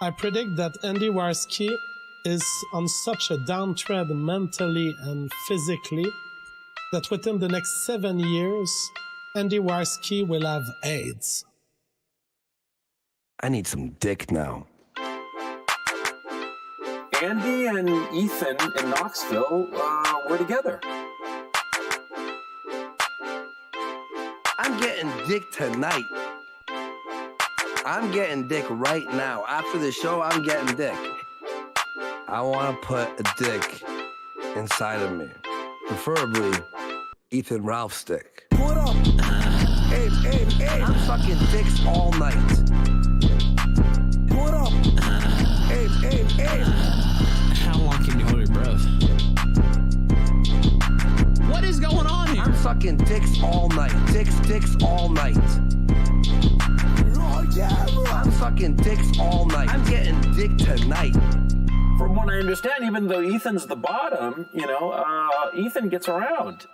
I predict that Andy Warski is on such a downtrend mentally and physically that within the next 7 years, Andy Warski will have AIDS. I need some dick now. Andy and Ethan in Knoxville were together. I'm getting dick tonight. I'm getting dick right now. After the show, I'm getting dick. I want to put a dick inside of me. Preferably Ethan Ralph's dick. What up? Hey, I'm sucking dicks all night. What up? Hey. How long can you hold your breath? What is going on here? I'm sucking dicks all night. Dicks all night. Oh, yeah, I'm sucking dicks all night. I'm getting dick tonight. From what I understand, even though Ethan's the bottom, Ethan gets around.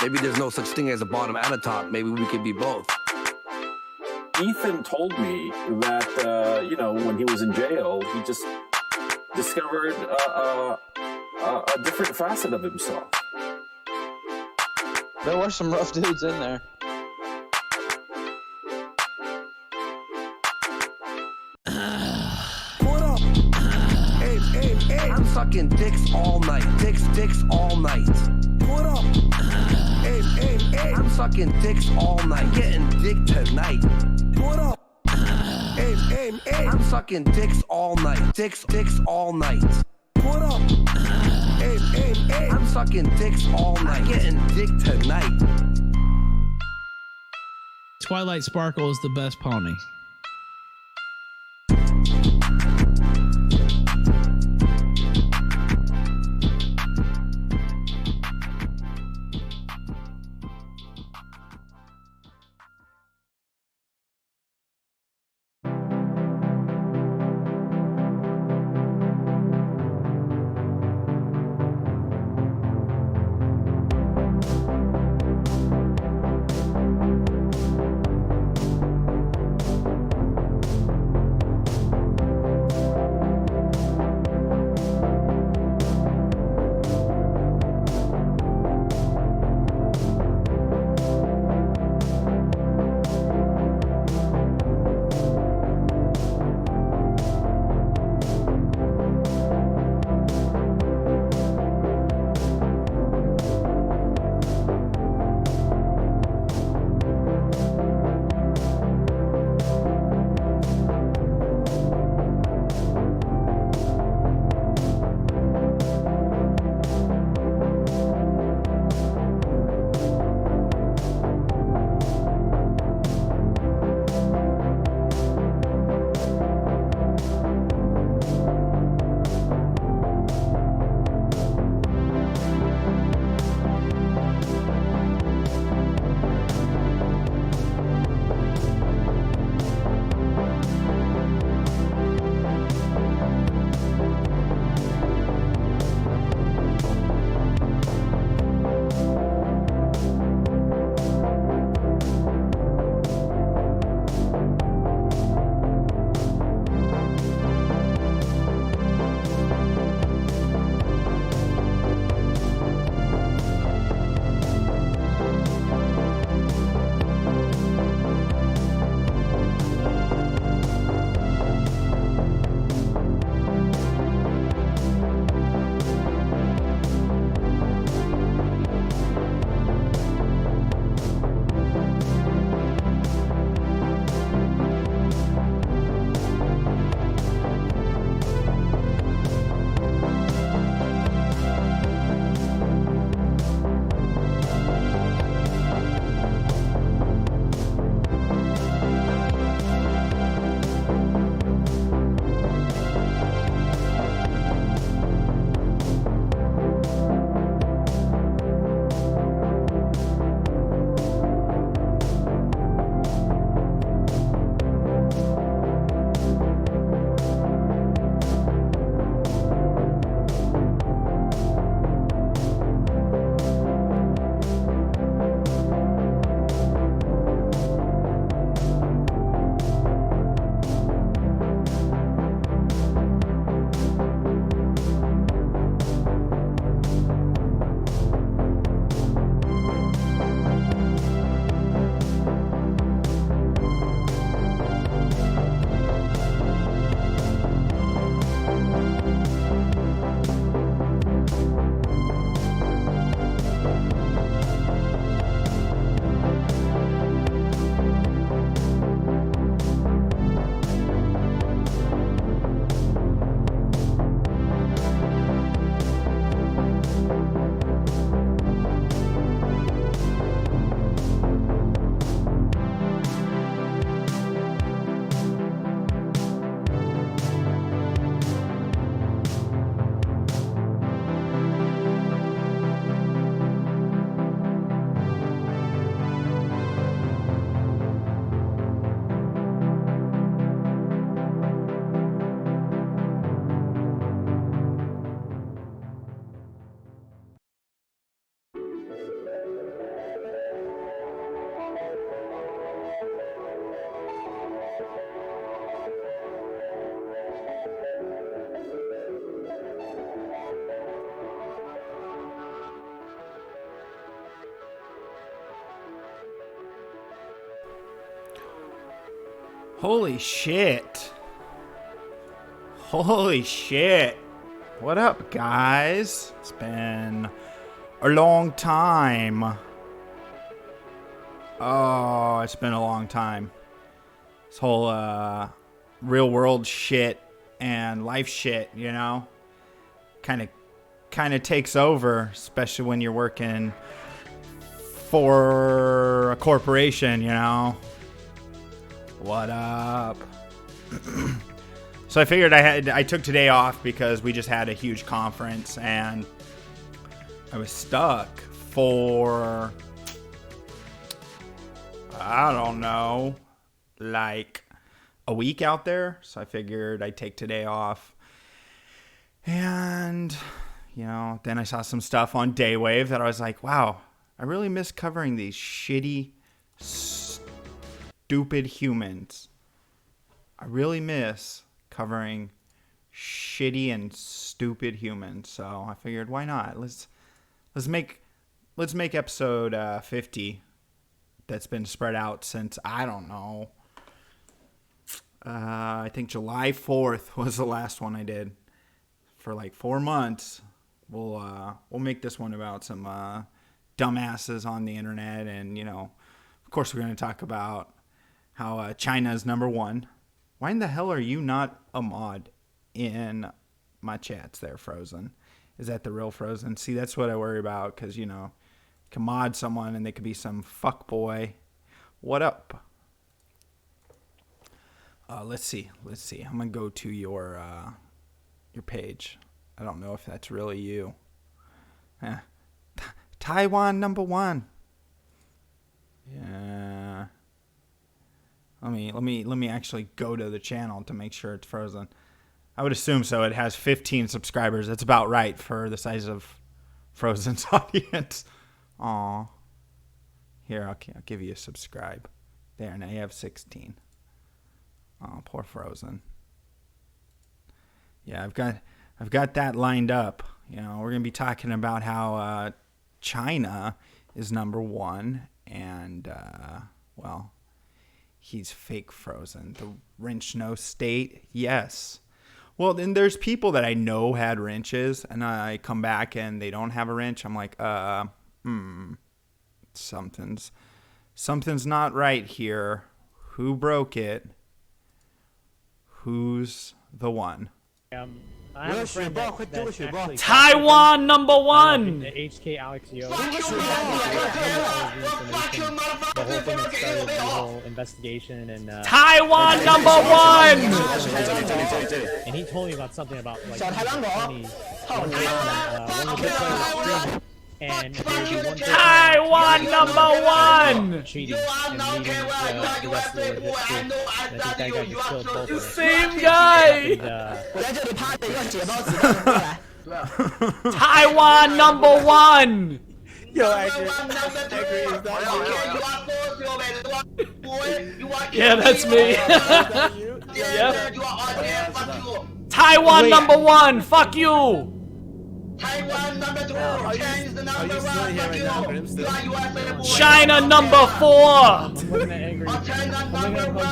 Maybe there's no such thing as a bottom and a top. Maybe we could be both. Ethan told me that, when he was in jail, he just discovered a different facet of himself. There were some rough dudes in there. What up? Hey, I'm sucking dicks all night. Dicks all night. What up? Hey, I'm sucking dicks all night. I'm getting dick tonight. What up? Hey, I'm sucking dicks all night. Dicks all night. What up? Hey, I'm sucking dicks all night. I'm getting dick tonight. Twilight Sparkle is the best pony. Holy shit. Holy shit. What up, guys? It's been a long time. Oh, it's been a long time. This whole real world shit and life shit, you know, kind of takes over, especially when you're working for a corporation, you know. What up? So I figured I took today off because we just had a huge conference and I was stuck for, I don't know, like a week out there. So I figured I'd take today off. And, you know, then I saw some stuff on Daywave that I was like, wow, I really miss covering these shitty, stupid humans. I really miss covering shitty and stupid humans. So I figured, why not? Let's make episode 50 that's been spread out since, I don't know, I think July 4th was the last one I did for like 4 months. We'll make this one about some dumbasses on the internet, and you know, of course, we're going to talk about how China is number one. Why in the hell are you not a mod in my chats there, Frozen? Is that the real Frozen? See, that's what I worry about, because, you know, you can mod someone and they could be some fuckboy. What up? Let's see. I'm going to go to your page. I don't know if that's really you. Taiwan number one. Yeah. Let me actually go to the channel to make sure it's Frozen. I would assume so. It has 15 subscribers. That's about right for the size of Frozen's audience. Aw. Here, I'll give you a subscribe. There, now you have 16. Oh, poor Frozen. Yeah, I've got that lined up. You know, we're gonna be talking about how China is number one, and well, he's fake Frozen. The wrench no state, yes. Well, then there's people that I know had wrenches, and I come back and they don't have a wrench. I'm like, something's not right here. Who broke it? Who's the one? Taiwan number one. The HK Alex Yo. The whole thing that started the whole investigation and Taiwan number one. And he told me about something about like 20, one of the players and Taiwan number one. Cheating and leaving the rest of the legit team. And I think that guy just killed both of them. Same guy. Taiwan number one. Yeah, that's me. Yep. Taiwan number one. Fuck you. Taiwan number 2, China is the number 1, China number 4,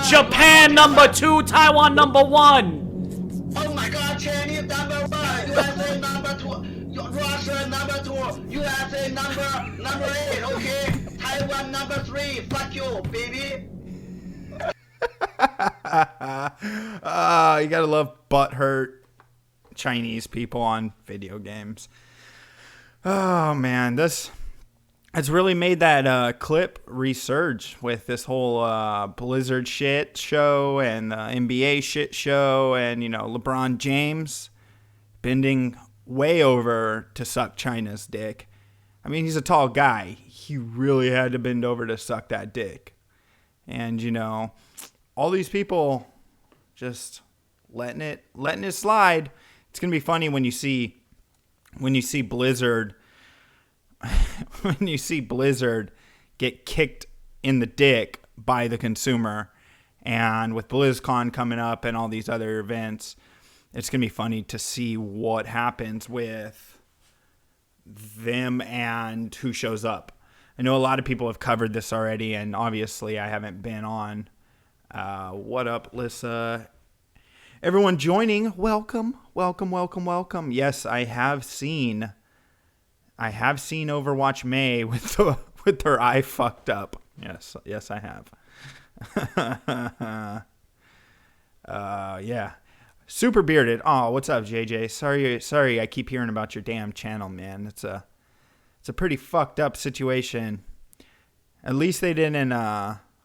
Japan number 2, Taiwan number 1. Oh my god, Chinese number 1, USA number 2, Russia number 2, USA number 8, okay? Taiwan number 3, fuck you, baby. You gotta love butthurt Chinese people on video games. Oh man, it's really made that clip resurge with this whole Blizzard shit show and the NBA shit show, and you know, LeBron James bending way over to suck China's dick. I mean, he's a tall guy. He really had to bend over to suck that dick. And you know, all these people just letting it slide. It's gonna be funny when you see Blizzard when you see Blizzard get kicked in the dick by the consumer, and with BlizzCon coming up and all these other events, it's gonna be funny to see what happens with them and who shows up. I know a lot of people have covered this already, and obviously I haven't been on What up, Lissa? Everyone joining, welcome. Yes, I have seen Overwatch May with her eye fucked up. Yes, I have. Yeah. Super bearded. Oh, what's up, JJ? Sorry, I keep hearing about your damn channel, man. It's a pretty fucked up situation. At least they didn't.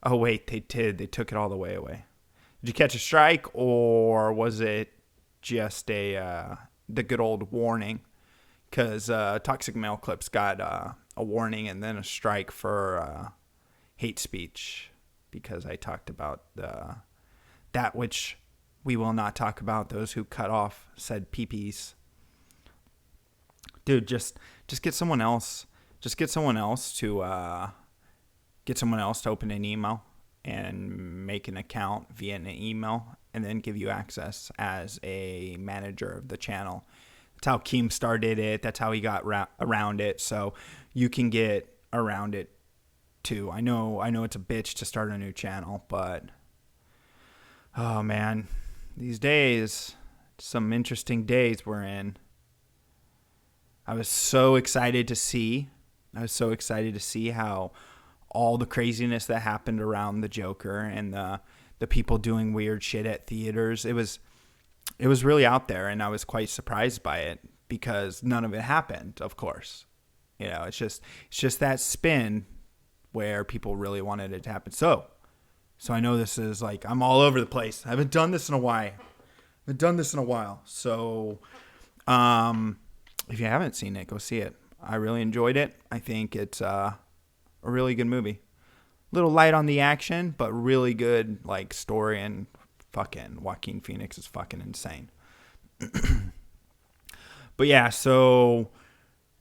Oh wait, they did. They took it all the way away. Did you catch a strike, or was it just the good old warning? Because Toxic Male Clips got a warning and then a strike for hate speech because I talked about that which we will not talk about. Those who cut off said peepees. Dude, just get someone else. Just get someone else to open an email and make an account via an email, and then give you access as a manager of the channel. That's how Keem started it. That's how he got around it. So you can get around it too. I know it's a bitch to start a new channel, but oh man, these days, some interesting days we're in. I was so excited to see how all the craziness that happened around the Joker and the people doing weird shit at theaters. It was really out there, and I was quite surprised by it because none of it happened, of course. You know, it's just that spin where people really wanted it to happen. So I know this is like, I'm all over the place. I haven't done this in a while. So if you haven't seen it, go see it. I really enjoyed it. I think it's a really good movie. A little light on the action, but really good like story, and fucking Joaquin Phoenix is fucking insane. But yeah, so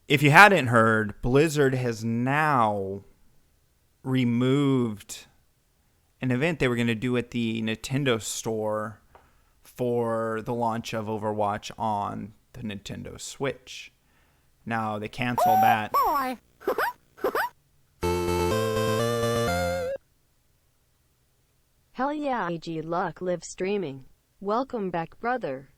if you hadn't heard, Blizzard has now removed an event they were going to do at the Nintendo store for the launch of Overwatch on the Nintendo Switch. Now, they canceled that. Hell yeah, AGluck live streaming. Welcome back, brother.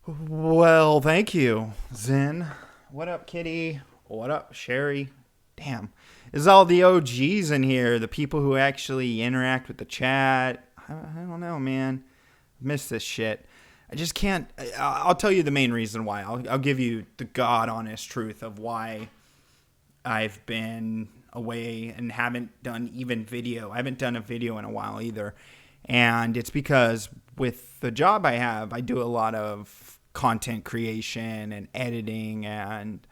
Well, thank you, Zen. What up, Kitty? What up, Sherry? Damn. There's all the OGs in here, the people who actually interact with the chat. I don't know, man. I miss this shit. I just can't. I'll tell you the main reason why. I'll give you the God honest truth of why I've been away and haven't done even video. I haven't done a video in a while either. And it's because with the job I have, I do a lot of content creation and editing and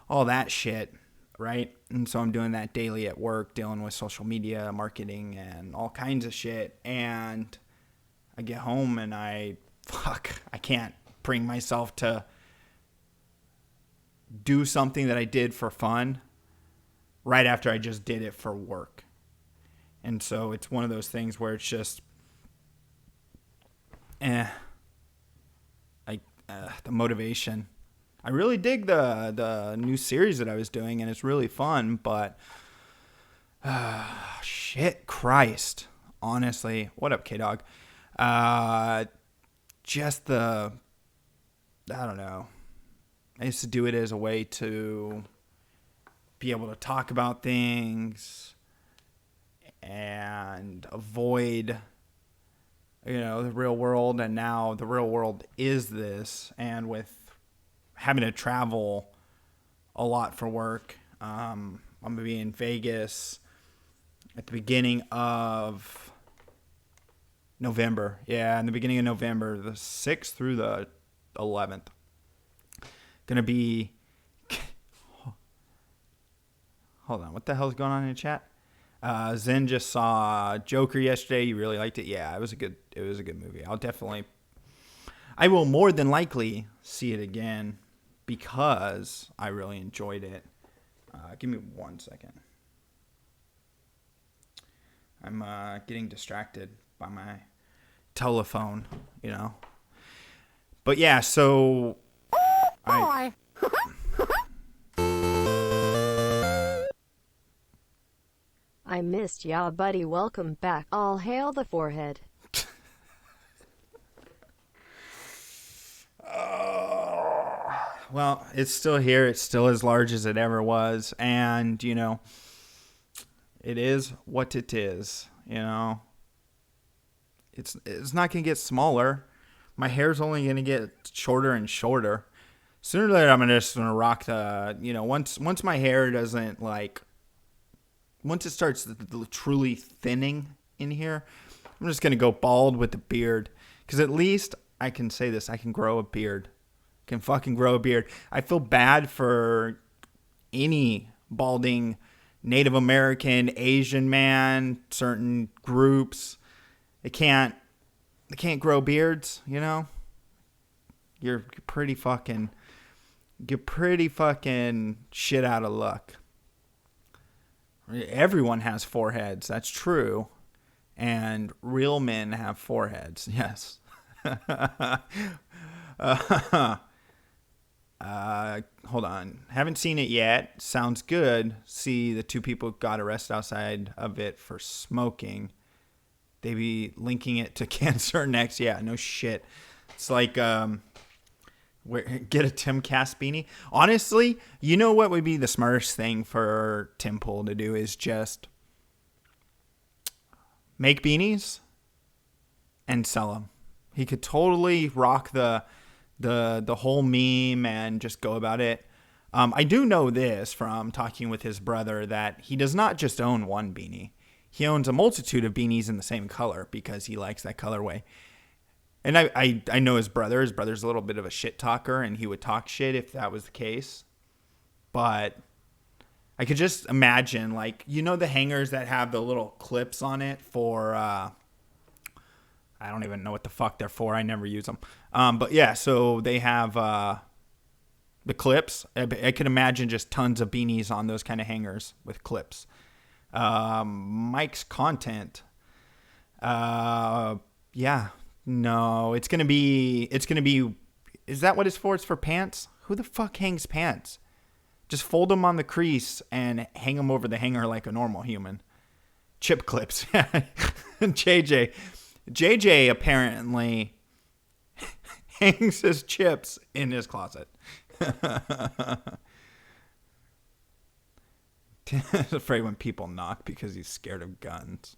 all that shit, right? And so I'm doing that daily at work, dealing with social media, marketing, and all kinds of shit. And I get home and I can't bring myself to do something that I did for fun right after I just did it for work. And so it's one of those things where it's just, the motivation. I really dig the new series that I was doing, and it's really fun, but shit, Christ, honestly. What up, K-Dog? Just I don't know. I used to do it as a way to be able to talk about things and avoid, the real world. And now the real world is this. And with having to travel a lot for work, I'm going to be in Vegas at the beginning of November. Yeah, in the beginning of November, the 6th through the 11th. Gonna be... Hold on, what the hell's going on in the chat? Zen just saw Joker yesterday. You really liked it? Yeah, it was a good movie. I will more than likely see it again because I really enjoyed it. Give me 1 second. I'm getting distracted by my telephone, But yeah, so I Missed ya, buddy. Welcome back. All hail the forehead. Well, it's still here. It's still as large as it ever was. And, you know, it is what it is, you know. It's not going to get smaller. My hair's only going to get shorter and shorter. Sooner or later, I'm just going to rock the, you know, once my hair doesn't, like, once it starts truly thinning in here, I'm just going to go bald with the beard. Because at least I can say this, I can grow a beard. Can fucking grow a beard. I feel bad for any balding Native American, Asian man, certain groups. They can't grow beards, you know? You're pretty fucking shit out of luck. Everyone has foreheads, that's true. And real men have foreheads, yes. Hold on. Haven't seen it yet. Sounds good. See, the 2 people got arrested outside of it for smoking. They be linking it to cancer next. Yeah, no shit. It's like, get a Tim Cass beanie. Honestly, you know what would be the smartest thing for Tim Pool to do is just make beanies and sell them. He could totally rock the whole meme and just go about it. I do know this from talking with his brother that he does not just own one beanie. He owns a multitude of beanies in the same color because he likes that colorway. And I know his brother. His brother's a little bit of a shit talker, and he would talk shit if that was the case. But I could just imagine, like, you know the hangers that have the little clips on it for, I don't even know what the fuck they're for. I never use them. But yeah, so they have the clips. I could imagine just tons of beanies on those kind of hangers with clips. Mike's content. Yeah. No, it's gonna be, is that what it's for? It's for pants? Who the fuck hangs pants? Just fold them on the crease and hang them over the hanger like a normal human. Chip clips. JJ apparently hangs his chips in his closet. He's afraid when people knock because he's scared of guns.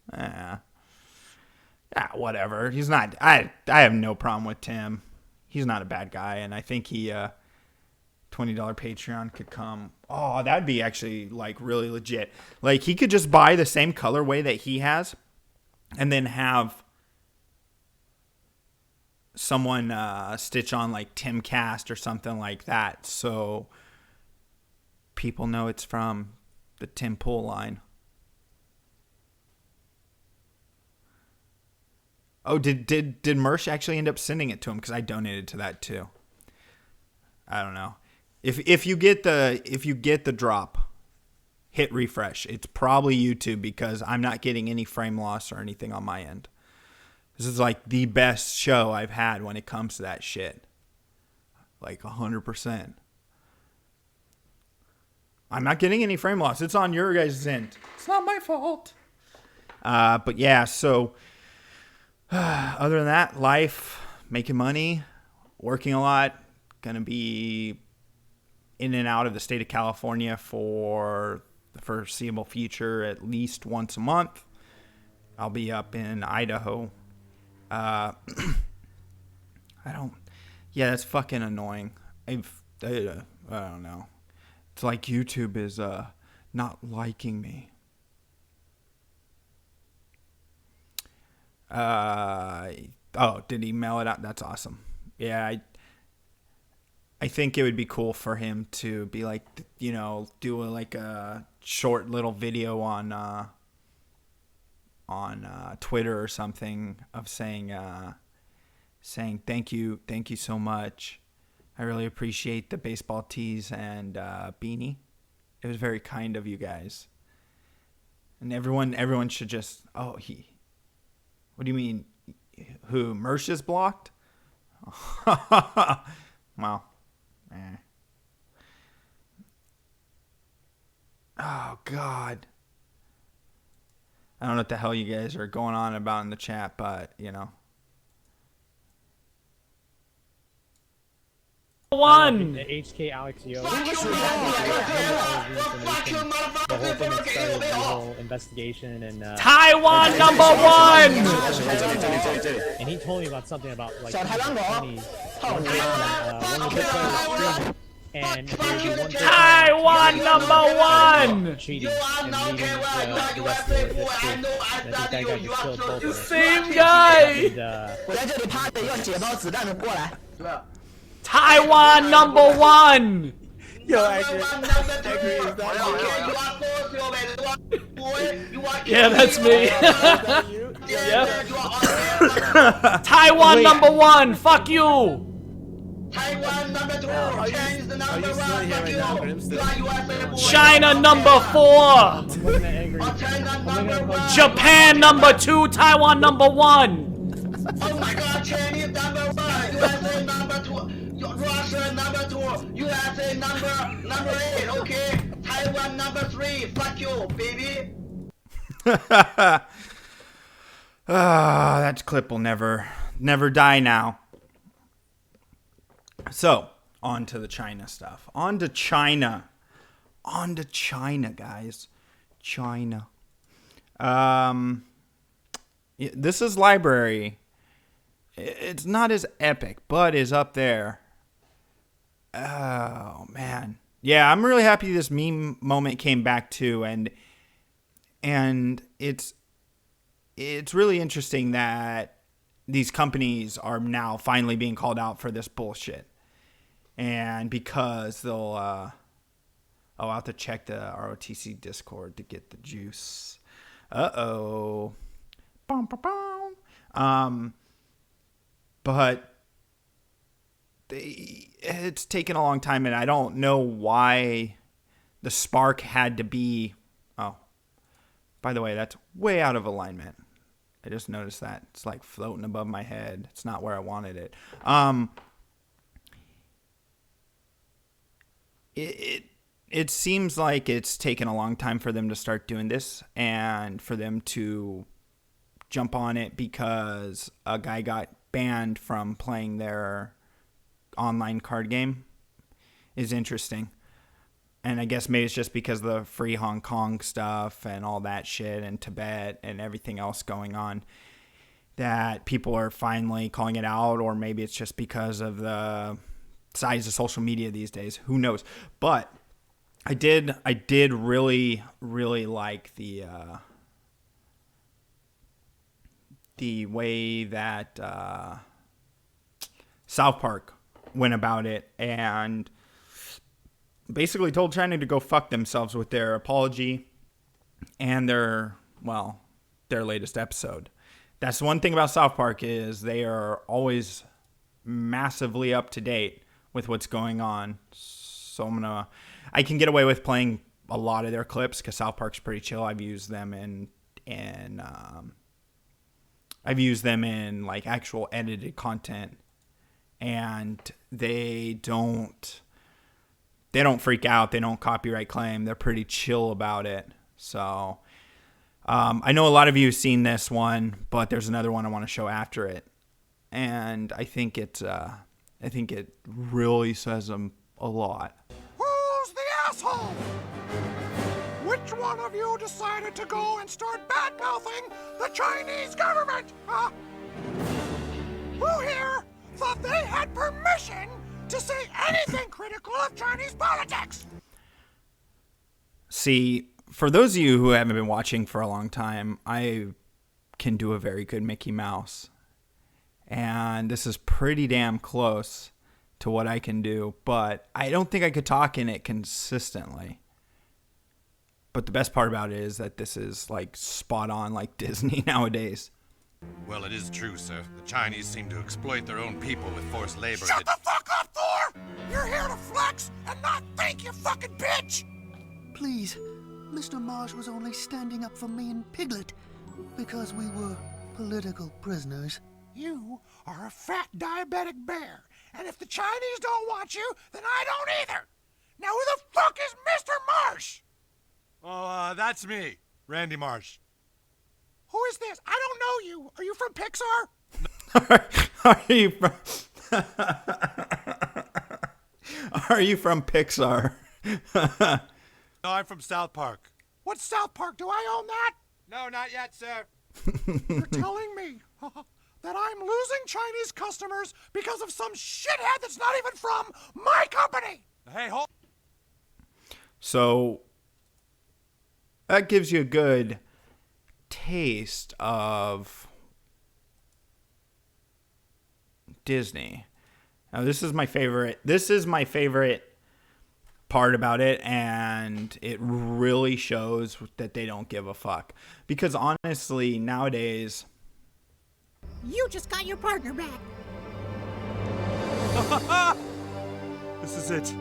Whatever. He's not. I have no problem with Tim. He's not a bad guy, and I think he $20 Patreon could come. Oh, that'd be actually like really legit. Like he could just buy the same colorway that he has, and then have someone stitch on like Tim Cast or something like that, so people know it's from the Tim Pool line. Oh, did Mersh actually end up sending it to him? Because I donated to that too. I don't know. If you get the drop, hit refresh. It's probably YouTube because I'm not getting any frame loss or anything on my end. This is like the best show I've had when it comes to that shit. Like 100%. I'm not getting any frame loss. It's on your guys' end. It's not my fault. But yeah, so other than that, life, making money, working a lot, gonna be in and out of the state of California for the foreseeable future, at least once a month. I'll be up in Idaho. Yeah, that's fucking annoying. I don't know. It's like YouTube is not liking me. Did he mail it out? That's awesome. Yeah, I think it would be cool for him to be like, you know, do like a short little video on Twitter or something of saying thank you so much. I really appreciate the baseball tees and beanie. It was very kind of you guys. And everyone should just, what do you mean? Who? Mersh is blocked? Well, Oh, God. I don't know what the hell you guys are going on about in the chat, but, you know. One. HK Alex Yo. The whole thing that started the whole investigation and Taiwan number one. And he told me about something about like one of the big players streaming. And Taiwan number one. Cheating and leading the rest of the history. And I think that guy just killed both of them. Same guy. Taiwan number one. Yo, actually, yeah, that's me. Yep. Taiwan number one. Fuck you. Taiwan number 2, China's the number 1, fuck you. China number 4. Japan number 2. Taiwan number 1. Oh my God, Chinese number 1, USA number 2, Russia number 2, USA number 8, okay? Taiwan number 3, fuck you, baby. That clip will never die now. So, on to the China stuff. On to China, guys. China. This is library. It's not as epic, but is up there. Oh, man. Yeah, I'm really happy this meme moment came back too, and it's really interesting that these companies are now finally being called out for this bullshit. And because they'll, I'll have to check the ROTC Discord to get the juice. Uh-oh. But it's taken a long time, and I don't know why the spark had to be... Oh, by the way, that's way out of alignment. I just noticed that. It's like floating above my head. It's not where I wanted it. It seems like it's taken a long time for them to start doing this and for them to jump on it because a guy got banned from playing their online card game is interesting. And I guess maybe it's just because of the free Hong Kong stuff and all that shit and Tibet and everything else going on that people are finally calling it out, or maybe it's just because of the size of social media these days. Who knows? But I did really like the way that South Park went about it and basically told China to go fuck themselves with their apology and their latest episode. That's one thing about South Park is they are always massively up to date with what's going on. So I can get away with playing a lot of their clips because South Park's pretty chill. I've used them in like actual edited content, and they don't freak out. They don't copyright claim. They're pretty chill about it. So I know a lot of you have seen this one, but there's another one I want to show after it, and I think it really says a lot. Who's the asshole? Which one of you decided to go and start bad-mouthing the Chinese government? Huh? Who here thought they had permission to say anything critical of Chinese politics? See, for those of you who haven't been watching for a long time, I can do a very good Mickey Mouse. And this is pretty damn close to what I can do, but I don't think I could talk in it consistently. But the best part about it is that this is like spot on like Disney nowadays. Well, it is true, sir. The Chinese seem to exploit their own people with forced labor. Shut the fuck up, Thor! You're here to flex and not think, you fucking bitch! Please, Mr. Marsh was only standing up for me and Piglet because we were political prisoners. You are a fat diabetic bear, and if the Chinese don't want you, then I don't either. Now who the fuck is Mr. Marsh? Oh, that's me, Randy Marsh. Who is this? I don't know you. Are you from Pixar? Are you from... Are you from Pixar? No, I'm from South Park. What's South Park? Do I own that? No, not yet, sir. You're telling me that I'm losing Chinese customers because of some shithead that's not even from my company. Hey, hold. So that gives you a good taste of Disney. Now, this is my favorite part about it, and it really shows that they don't give a fuck. Because honestly, nowadays, you just got your partner back. This is it.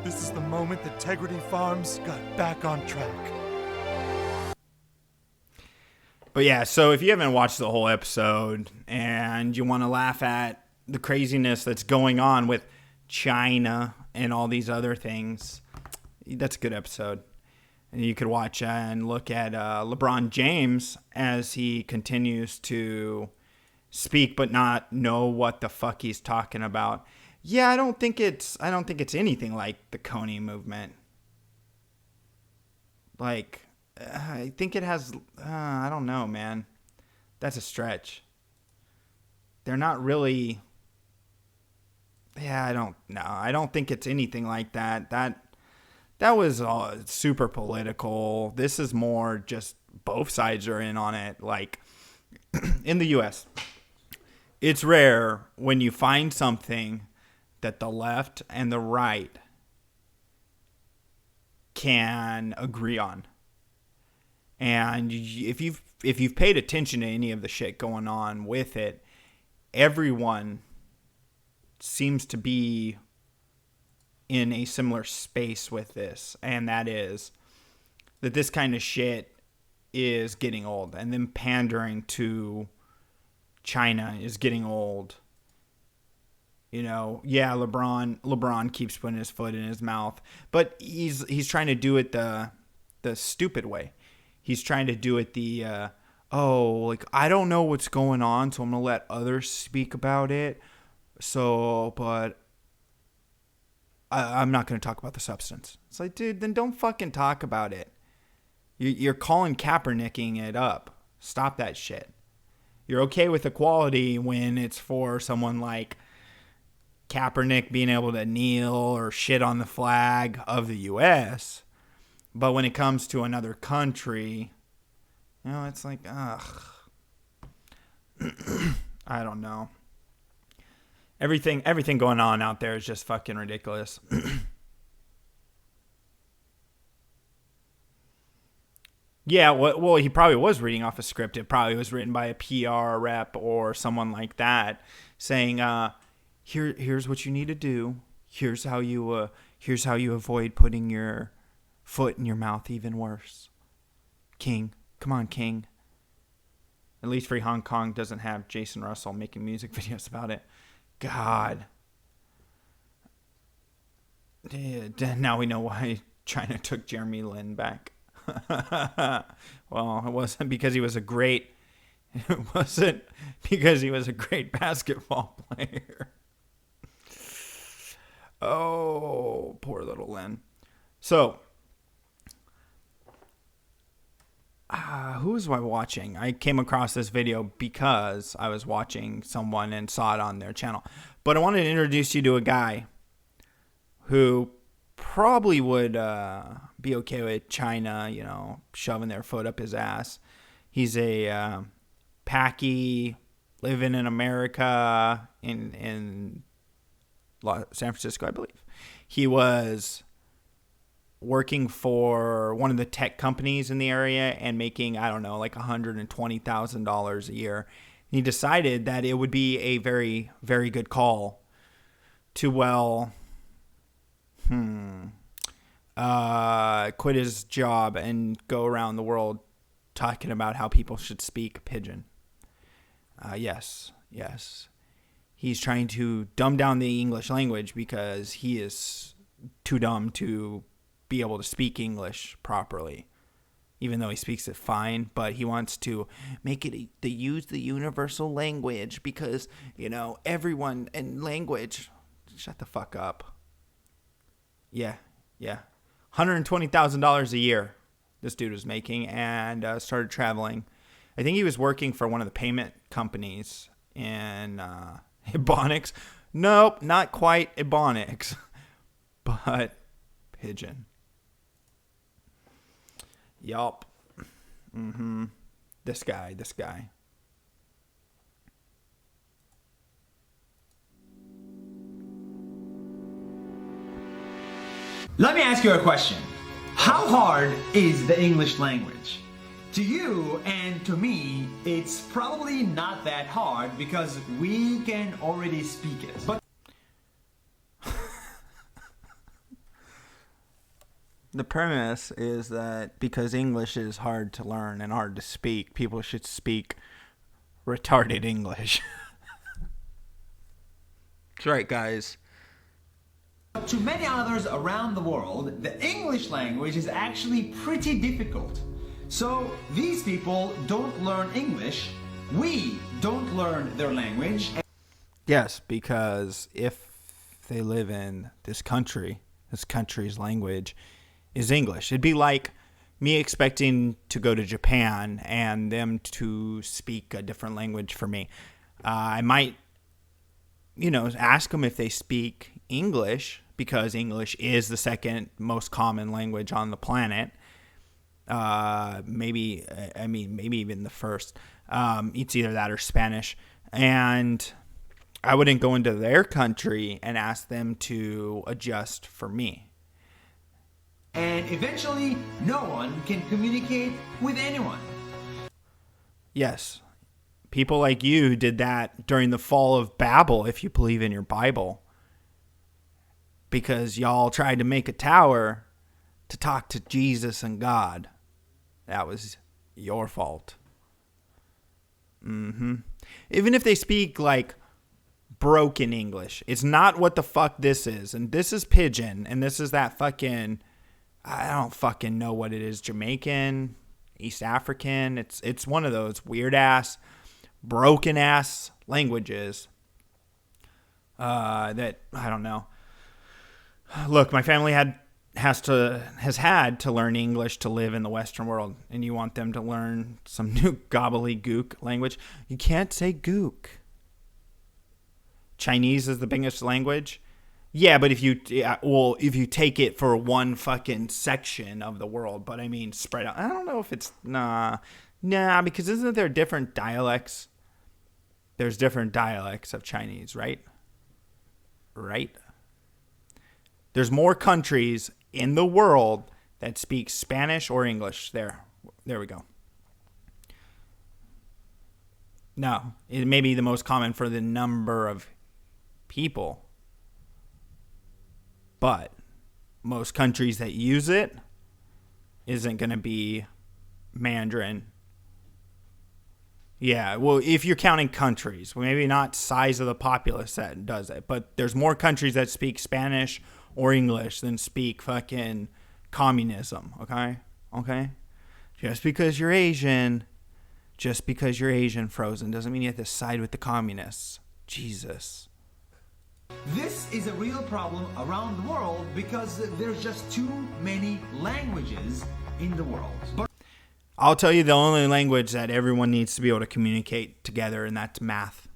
This is the moment that Integrity Farms got back on track. But yeah, so if you haven't watched the whole episode and you want to laugh at the craziness that's going on with China and all these other things, that's a good episode. And you could watch and look at LeBron James as he continues to speak but not know what the fuck he's talking about. Yeah, I don't think it's anything like the Coney movement. Like, I think it has, I don't know, man. That's a stretch. They're not really, yeah, I don't know. I don't think it's anything like that. That was all super political. This is more just both sides are in on it. Like, in the U.S., it's rare when you find something that the left and the right can agree on. And if you've paid attention to any of the shit going on with it, everyone seems to be in a similar space with this, and that is that this kind of shit is getting old, and then pandering to China is getting old. You know, yeah, LeBron keeps putting his foot in his mouth, but he's trying to do it the stupid way. He's trying to do it like, I don't know what's going on, so I'm going to let others speak about it. So, but I'm not going to talk about the substance. It's like, dude, then don't fucking talk about it. You're calling Kaepernicking it up. Stop that shit. You're okay with equality when it's for someone like Kaepernick being able to kneel or shit on the flag of the U.S., but when it comes to another country, you know, it's like, ugh. I don't know. Everything going on out there is just fucking ridiculous. Yeah, well, he probably was reading off a script. It probably was written by a PR rep or someone like that, saying, here's what you need to do. Here's how you avoid putting your foot in your mouth even worse. King. Come on, King. At least Free Hong Kong doesn't have Jason Russell making music videos about it. God. Yeah, now we know why China took Jeremy Lin back. Well, it wasn't because he was a great basketball player. Oh, poor little Lin. So, who was I watching? I came across this video because I was watching someone and saw it on their channel. But I wanted to introduce you to a guy who probably would be okay with China, you know, shoving their foot up his ass. He's a Packy living in America in San Francisco, I believe. He was working for one of the tech companies in the area and making, I don't know, like $120,000 a year. He decided that it would be a very, very good call to, quit his job and go around the world talking about how people should speak pidgin. Yes. He's trying to dumb down the English language because he is too dumb to be able to speak English properly. even though he speaks it fine, but he wants to make it to use the universal language because, you know, everyone in language. Shut the fuck up. Yeah. $120,000 a year this dude was making, and started traveling. I think he was working for one of the payment companies in Ebonics. Nope, not quite Ebonics, but Pigeon. Yup. This guy. Let me ask you a question. How hard is the English language? To you and to me, it's probably not that hard because we can already speak it. But the premise is that because English is hard to learn and hard to speak, people should speak retarded English. That's right, guys. to many others around the world, the English language is actually pretty difficult. So these people don't learn English, we don't learn their language. Yes, because if they live in this country's language is English. It'd be like me expecting to go to Japan and them to speak a different language for me. I might, ask them if they speak English, because English is the second most common language on the planet. Maybe even the first. It's either that or Spanish. And I wouldn't go into their country and ask them to adjust for me. And eventually, no one can communicate with anyone. Yes. People like you did that during the fall of Babel, if you believe in your Bible. Because y'all tried to make a tower to talk to Jesus and God. That was your fault. Even if they speak like broken English, it's not what the fuck this is. And this is Pidgin, and this is that fucking, I don't fucking know what it is, Jamaican, East African. It's one of those weird ass, broken ass languages that I don't know. Look, my family has had to learn English to live in the Western world, and you want them to learn some new gobbledygook language? You can't say gook. Chinese is the biggest language. Yeah, but if you take it for one fucking section of the world, but I mean spread out. I don't know if it's nah, because isn't there different dialects? There's different dialects of Chinese, right? Right? There's more countries in the world that speak Spanish or English. There we go. No, it may be the most common for the number of people. But most countries that use it isn't going to be Mandarin. Yeah, well, if you're counting countries, maybe not size of the populace that does it, but there's more countries that speak Spanish or English than speak fucking communism, okay? Okay? Just because you're Asian, Frozen, doesn't mean you have to side with the communists. Jesus. This is a real problem around the world because there's just too many languages in the world. But I'll tell you the only language that everyone needs to be able to communicate together, and that's math.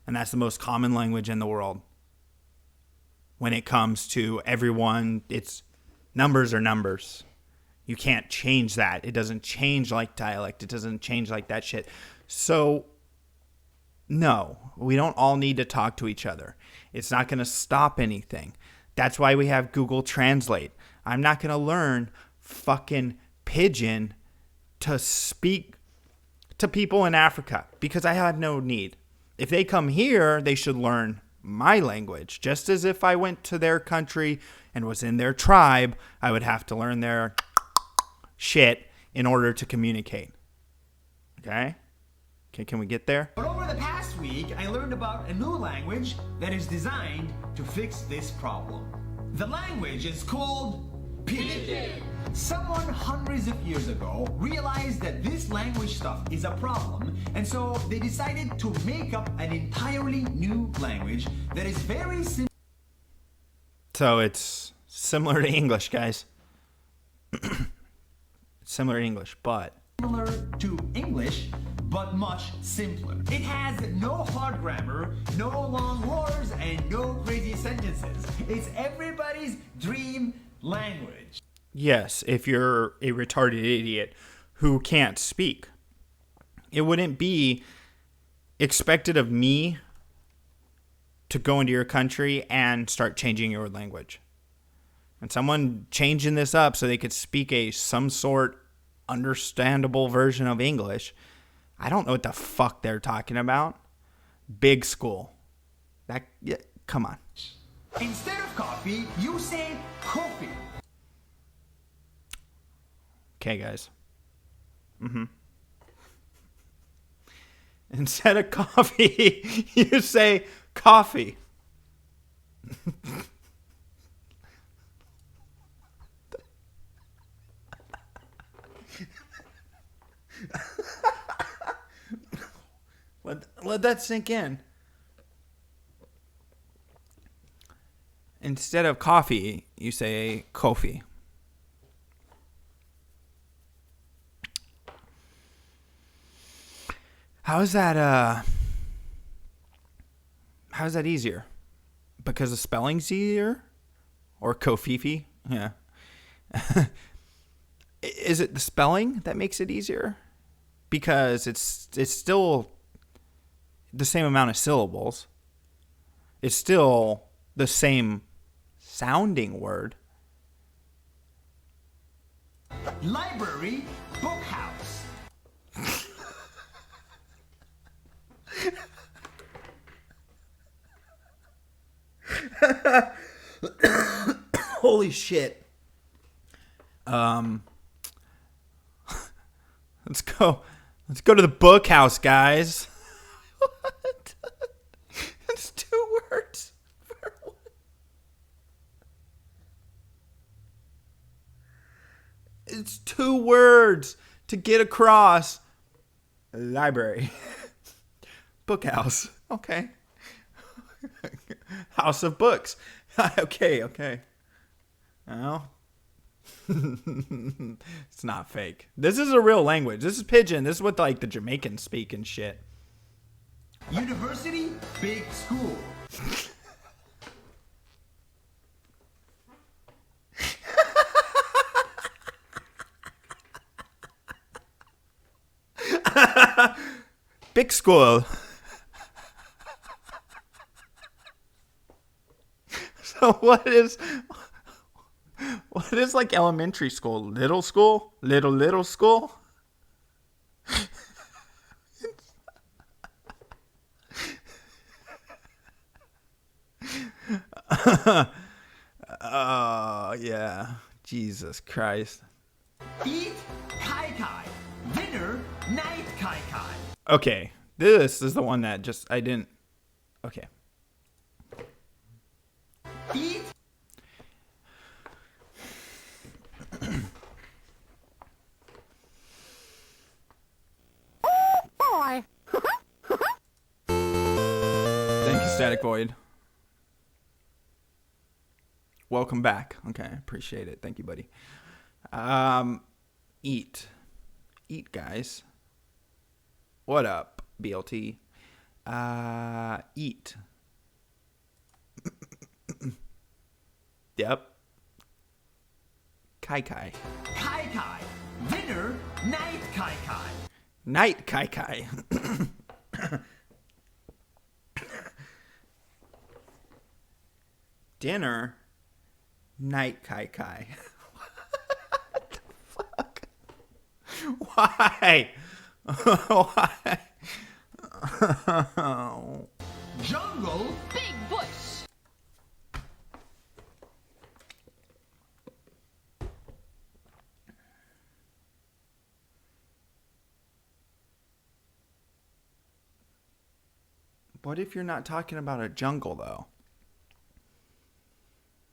And that's the most common language in the world. When it comes to everyone, it's numbers are numbers. You can't change that. It doesn't change like dialect. It doesn't change like that shit. So, no, we don't all need to talk to each other. It's not going to stop anything. That's why we have Google Translate. I'm not going to learn fucking Pidgin to speak to people in Africa because I have no need. If they come here, they should learn my language. Just as if I went to their country and was in their tribe, I would have to learn their shit in order to communicate. Okay, can we get there? But over the past week, I learned about a new language that is designed to fix this problem. The language is called Pidgin. someone hundreds of years ago realized that this language stuff is a problem, and so they decided to make up an entirely new language that is very similar. So it's similar to English, guys. Similar to English, but Similar to English, but much simpler. It has no hard grammar, no long words, and no crazy sentences. It's everybody's dream language. yes, if you're a retarded idiot who can't speak, it wouldn't be expected of me to go into your country and start changing your language. And someone changing this up so they could speak some sort understandable version of English. I don't know what the fuck they're talking about. Big school. Come on. Instead of coffee, you say coffee. Okay, guys. Instead of coffee, you say coffee. Let that sink in. Instead of coffee, you say coffee. How is that easier? Because the spelling's easier? Or kofifi? Yeah. Is it the spelling that makes it easier? Because it's still the same amount of syllables. It's still the same sounding word. Library, book house. Holy shit. Let's go to the book house, guys. What? It's 2 words. It's 2 words to get across. Library. Book house. Okay. House of books. Okay. Oh. It's not fake. This is a real language. This is pidgin. This is what the Jamaicans speak and shit. University, big school. Big school. So what is elementary school? Little school? Little school? Oh, yeah. Jesus Christ. Eat kai kai. Dinner, night kai kai. Okay. This is the one that I didn't. Okay. Eat. Boy. Thank you, Static Void. Welcome back. Okay, appreciate it. Thank you, buddy. Eat, guys. What up, BLT? Eat. Yep. Kai kai. Kai kai. Dinner, night kai kai. Night kai kai. Dinner, night kai kai. What the fuck? Why? Why? Jungle, Big bush. What if you're not talking about a jungle, though?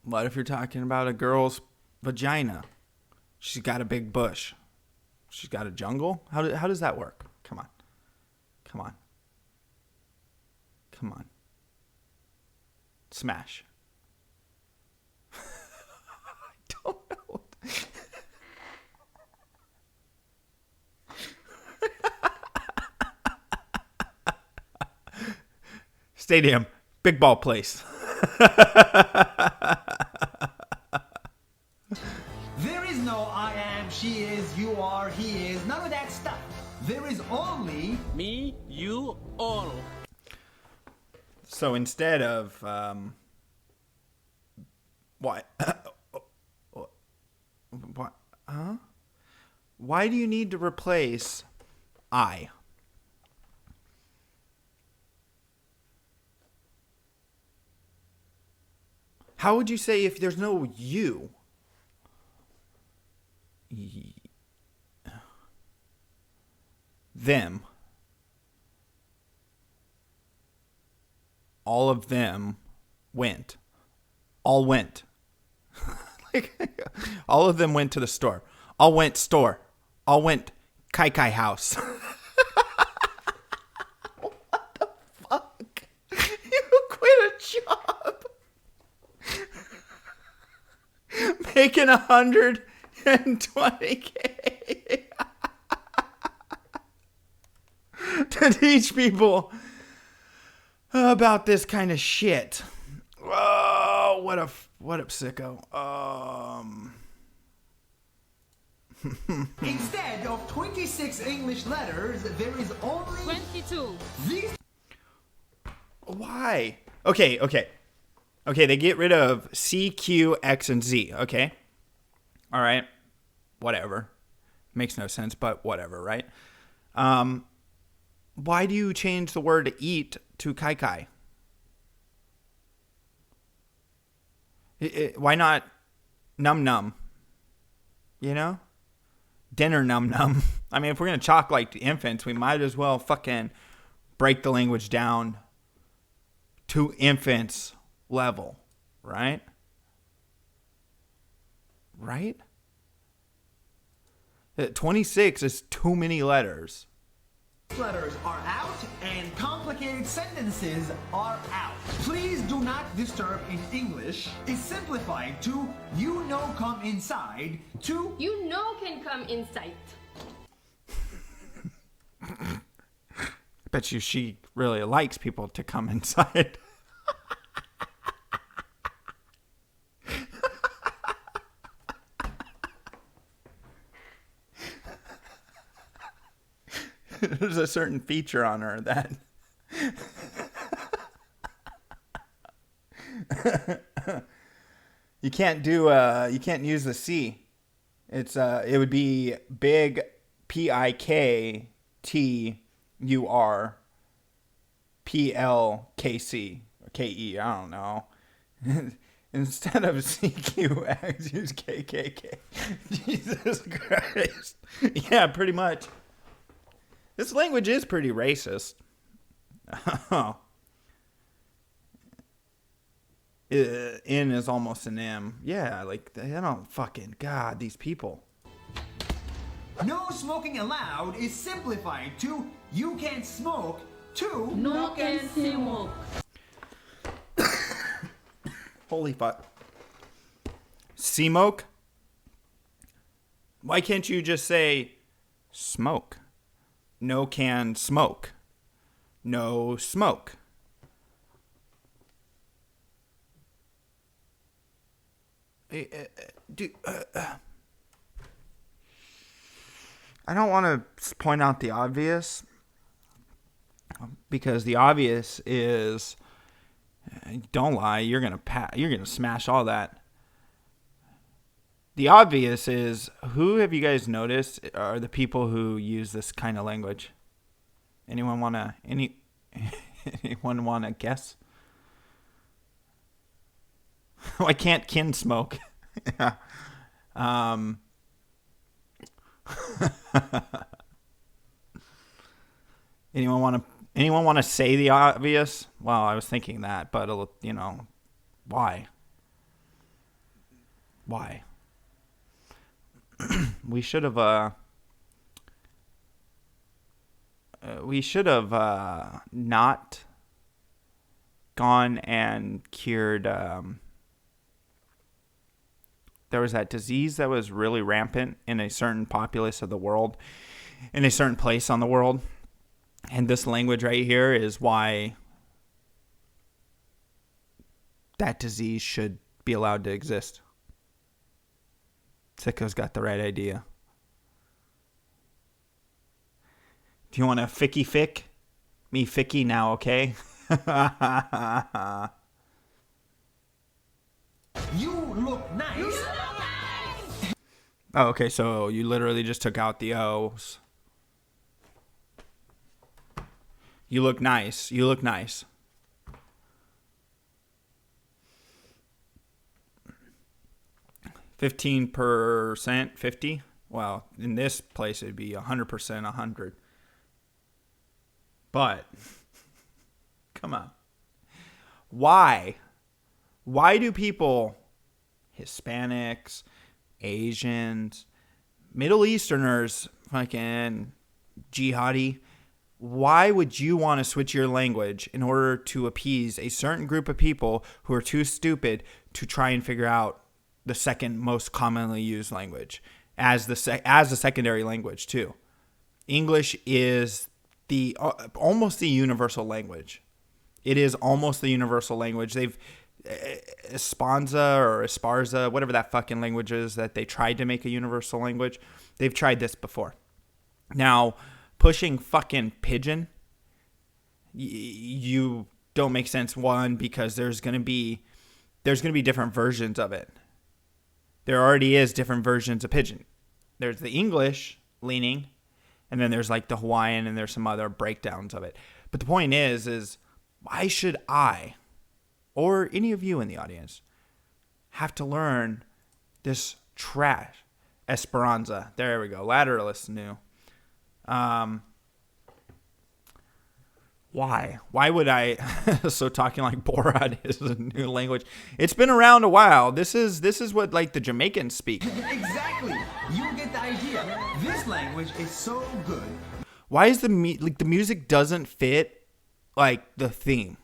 What if you're talking about a girl's vagina? She's got a big bush. She's got a jungle. How does that work? Come on. Smash. I don't know. Stadium. Big ball place. There is no I am, she is, you are, he is, none of that stuff. There is only me, you, all. So instead of what? What? Huh? Why do you need to replace I? How would you say if there's no you? Them. All of them went. All went. All of them went to the store. All went store. All went Kai Kai house. What the fuck? You quit a job. Making 120K. To teach people about this kind of shit. Oh, what a sicko. Instead of 26 English letters, there is only 22. These. Why? Okay, they get rid of C, Q, X, and Z, okay? All right. Whatever. Makes no sense, but whatever, right? Why do you change the word eat to Kai Kai? Why not num num? You know? Dinner num num. I mean, if we're going to talk like infants, we might as well fucking break the language down to infants level, right? Right? 26 is too many letters. Letters are out and complicated sentences are out. Please do not disturb in English is simplified to you know come inside to you know can come inside. I bet you she really likes people to come inside. There's a certain feature on her that you can't use the C. It would be big PIKTUR PLKC or KE, I don't know. Instead of CQX, use KKK. Jesus Christ. Yeah, pretty much. This language is pretty racist. Oh. N is almost an M. Yeah, like, I don't fucking... God, these people. No smoking allowed is simplified to you can't smoke to no can smoke. Holy fuck. Smoke? Why can't you just say smoke? No can smoke. No smoke. I don't want to point out the obvious, because the obvious is, don't lie, you're gonna smash all that. The obvious is, who have you guys noticed are the people who use this kind of language? Anyone wanna guess? I can't kin smoke. Yeah. Anyone want to say the obvious? Well, I was thinking that, but why? Why? we should have not gone and cured. There was that disease that was really rampant in a certain populace of the world, in a certain place on the world. And this language right here is why that disease should be allowed to exist. Sicko's got the right idea. Do you want a ficky fick? Me ficky now, okay? You look nice. Oh, okay, so you literally just took out the O's. You look nice. You look nice. %, 50. Well, in this place it'd be 100%, 100. But come on. Why? Why do people, Hispanics, Asians, Middle Easterners, fucking jihadi, why would you want to switch your language in order to appease a certain group of people who are too stupid to try and figure out the second most commonly used language as the secondary language too? English is the almost the universal language. It is almost the universal language. They've Esparza, whatever that fucking language is that they tried to make a universal language. They've tried this before. Now, pushing fucking pidgin, you don't make sense. One, because there's gonna be different versions of it. There already is different versions of pidgin. There's the English leaning, and then there's like the Hawaiian, and there's some other breakdowns of it. But the point is why should I, or any of you in the audience, have to learn this trash Esperanza? There we go. Lateralist knew. Why? Why would I? So talking like Borat is a new language. It's been around a while. This is what like the Jamaicans speak. Exactly. You get the idea. This language is so good. Why is the music doesn't fit like the theme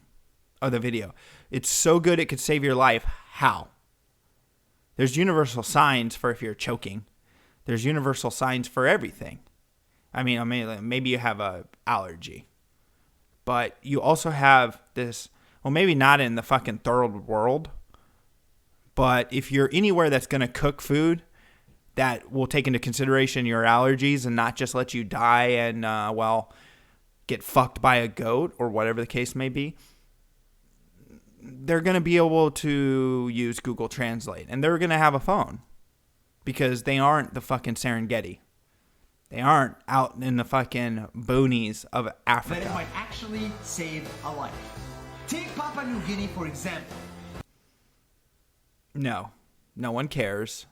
of the video? It's so good it could save your life. How? There's universal signs for if you're choking. There's universal signs for everything. I mean, maybe you have a allergy, but you also have this. Well, maybe not in the fucking third world, but if you're anywhere that's gonna cook food that will take into consideration your allergies and not just let you die and get fucked by a goat or whatever the case may be, they're gonna be able to use Google Translate, and they're gonna have a phone because they aren't the fucking Serengeti. They aren't out in the fucking boonies of Africa. That it might actually save a life. Take Papua New Guinea, for example. No one cares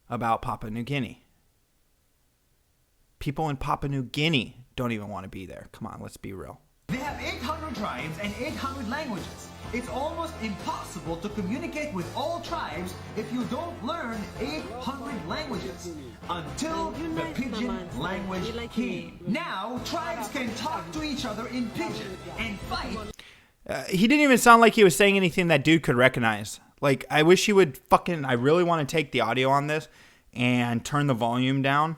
about Papua New Guinea. People in Papua New Guinea don't even want to be there. Come on, let's be real. They have 800 tribes and 800 languages. It's almost impossible to communicate with all tribes if you don't learn 800 languages. Until the pidgin language came. Now, tribes can talk to each other in pidgin and fight. He didn't even sound like he was saying anything that dude could recognize. Like, I wish he would fucking... I really want to take the audio on this and turn the volume down.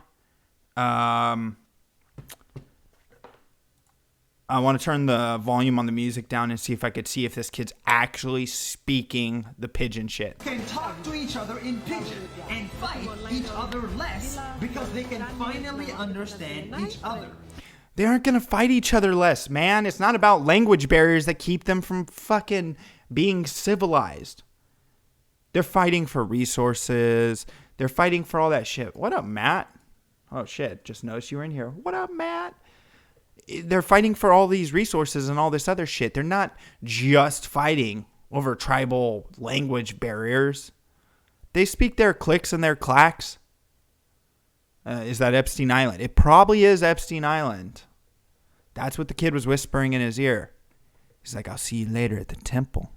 I want to turn the volume on the music down and see if I could see if this kid's actually speaking the pidgin shit. Can talk to each other in pidgin and fight each other less because they can finally understand each other. They aren't going to fight each other less, man. It's not about language barriers that keep them from fucking being civilized. They're fighting for resources. They're fighting for all that shit. What up, Matt? Oh, shit. Just noticed you were in here. What up, Matt? They're fighting for all these resources and all this other shit. They're not just fighting over tribal language barriers. They speak their clicks and their clacks. Is that Epstein Island? It probably is Epstein Island. That's what the kid was whispering in his ear. He's like, I'll see you later at the temple.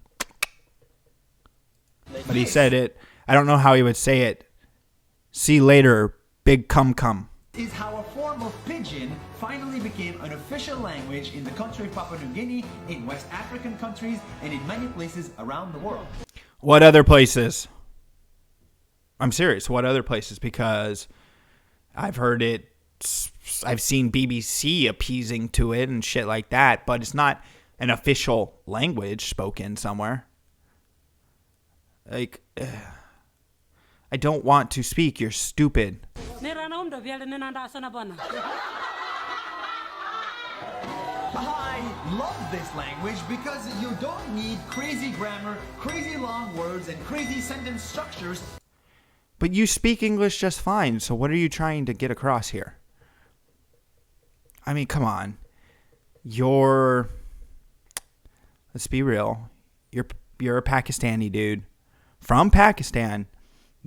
But he said it. I don't know how he would say it. See you later, Big cum. Is how a form of pidgin finally became an official language in the country of Papua New Guinea, in West African countries, and in many places around the world. What other places? I'm serious. What other places? Because I've heard it. I've seen BBC appeasing to it and shit like that, but it's not an official language spoken somewhere. Like, I don't want to speak. You're stupid. I love this language because you don't need crazy grammar, crazy long words, and crazy sentence structures. But you speak English just fine, so what are you trying to get across here? I mean, come on. Let's be real. You're a Pakistani dude from Pakistan.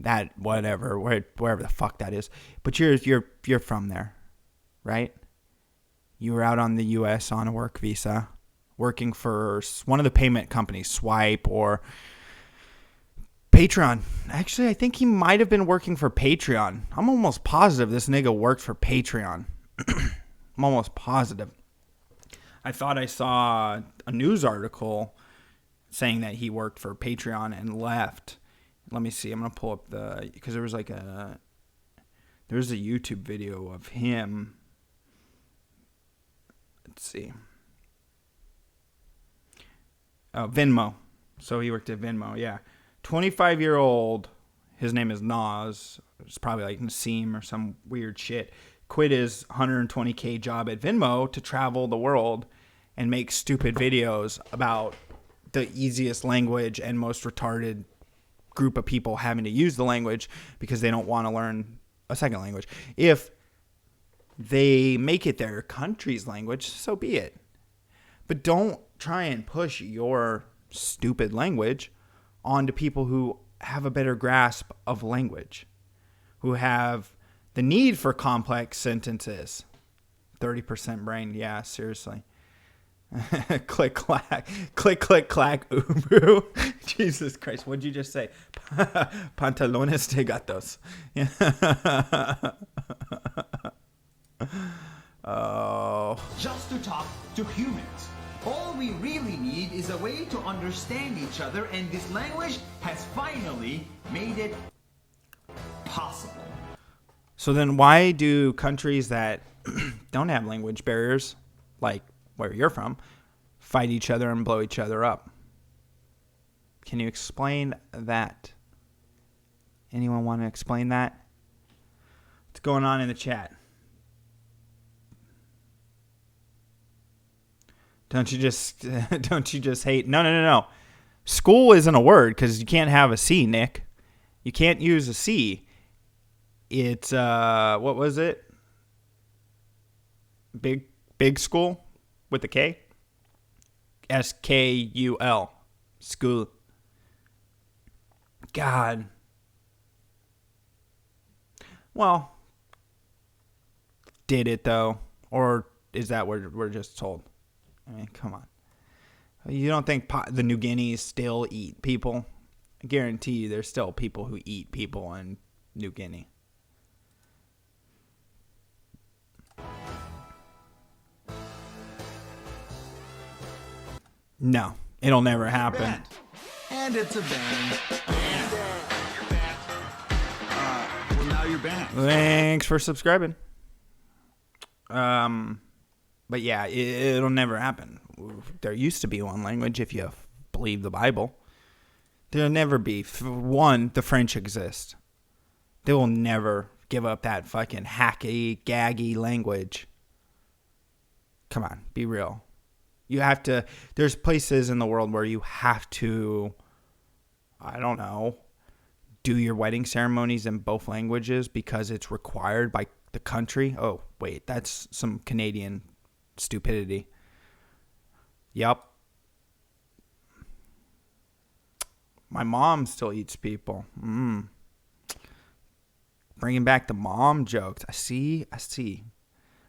That wherever the fuck that is. But you're from there, right? You were out on the U.S. on a work visa, working for one of the payment companies, Swipe or Patreon. Actually, I think he might have been working for Patreon. I'm almost positive this nigga worked for Patreon. I'm almost positive. I thought I saw a news article saying that he worked for Patreon and left. Let me see. I'm going to pull up because there's a YouTube video of him. Let's see. Venmo. So he worked at Venmo. Yeah. 25-year-old. His name is Nas. It's probably like Nassim or some weird shit. Quit his $120K job at Venmo to travel the world and make stupid videos about the easiest language and most retarded group of people having to use the language because they don't want to learn a second language. If they make it their country's language, so be it. But don't try and push your stupid language onto people who have a better grasp of language, who have the need for complex sentences. 30% brain. Yeah, seriously. Click, clack, Ubru. Jesus Christ, what'd you just say? Pantalones de gatos. Oh. Just to talk to humans. All we really need is a way to understand each other, and this language has finally made it possible. So then why do countries that don't have language barriers, like where you're from, fight each other and blow each other up? Can you explain that? Anyone want to explain that? What's going on in the chat? Don't you just hate? No. School isn't a word because you can't have a C, Nick. You can't use a C. It's what was it? Big school with the K. SKUL. School. God. Well, did it though, or is that what we're just told? I mean, come on. You don't think the New Guineas still eat people? I guarantee you there's still people who eat people in New Guinea. No, it'll never happen. And it's a band. Well, now you're banned. Thanks for subscribing. But yeah, it'll never happen. There used to be one language, if you believe the Bible. There'll never be. One, the French exist. They will never give up that fucking hacky, gaggy language. Come on, be real. You have to, there's places in the world where you have to, I don't know, do your wedding ceremonies in both languages because it's required by the country. Oh, wait, that's some Canadian stupidity. Yep. My mom still eats people. Bringing back the mom jokes. I see.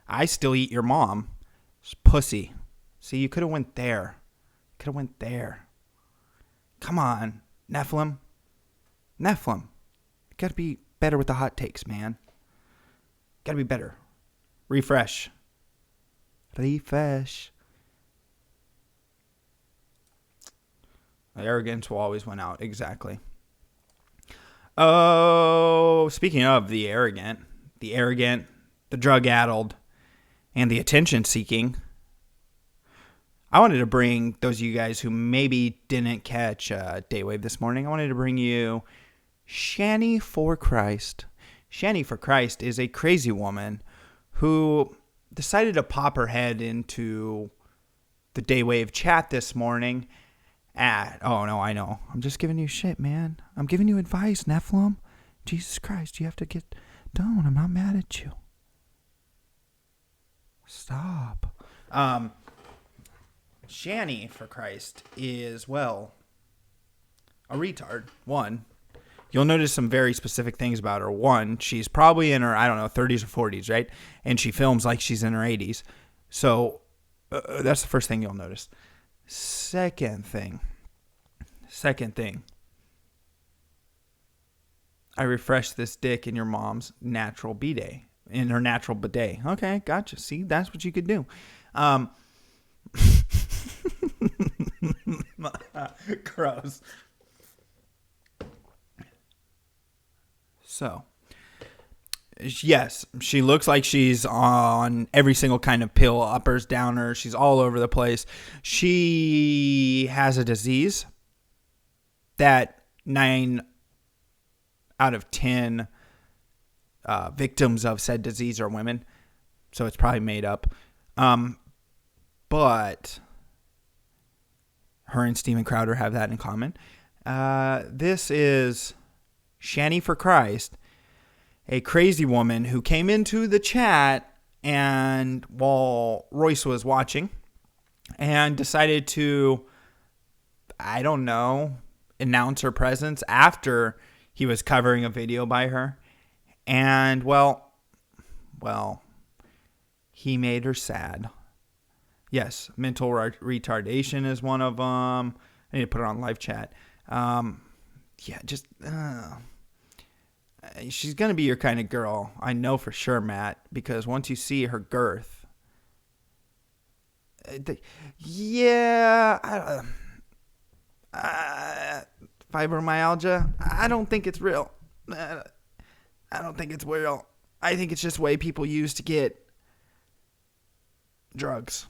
I still eat your mom. It's pussy. See, you could have went there. Come on, Nephilim. You gotta be better with the hot takes, man. Gotta be better. Refresh. Refresh. Arrogance will always win out. Exactly. Oh, speaking of the arrogant, the drug-addled, and the attention-seeking, I wanted to bring those of you guys who maybe didn't catch Daywave this morning, I wanted to bring you Shanny for Christ. Shanny for Christ is a crazy woman who decided to pop her head into the Daywave chat this morning. Oh, no, I know. I'm just giving you shit, man. I'm giving you advice, Nephilim. Jesus Christ, you have to get... Don't. I'm not mad at you. Stop. Shanny, for Christ, is, well, a retard. One, you'll notice some very specific things about her. One, she's probably in her, 30s or 40s, right? And she films like she's in her 80s. So that's the first thing you'll notice. Second thing. I refreshed this dick in your mom's natural bidet. In her natural bidet. Okay, gotcha. See, that's what you could do. Gross. So, yes, she looks like she's on every single kind of pill, uppers, downers. She's all over the place. She has a disease that 9 out of 10 victims of said disease are women. So it's probably made up. But her and Steven Crowder have that in common. This is Shanny for Christ, a crazy woman who came into the chat and while Royce was watching and decided to, announce her presence after he was covering a video by her. And, well, he made her sad. Yes, mental retardation is one of them. I need to put it on live chat. She's going to be your kind of girl. I know for sure, Matt, because once you see her girth. Fibromyalgia, I don't think it's real. I don't think it's real. I think it's just way people use to get drugs.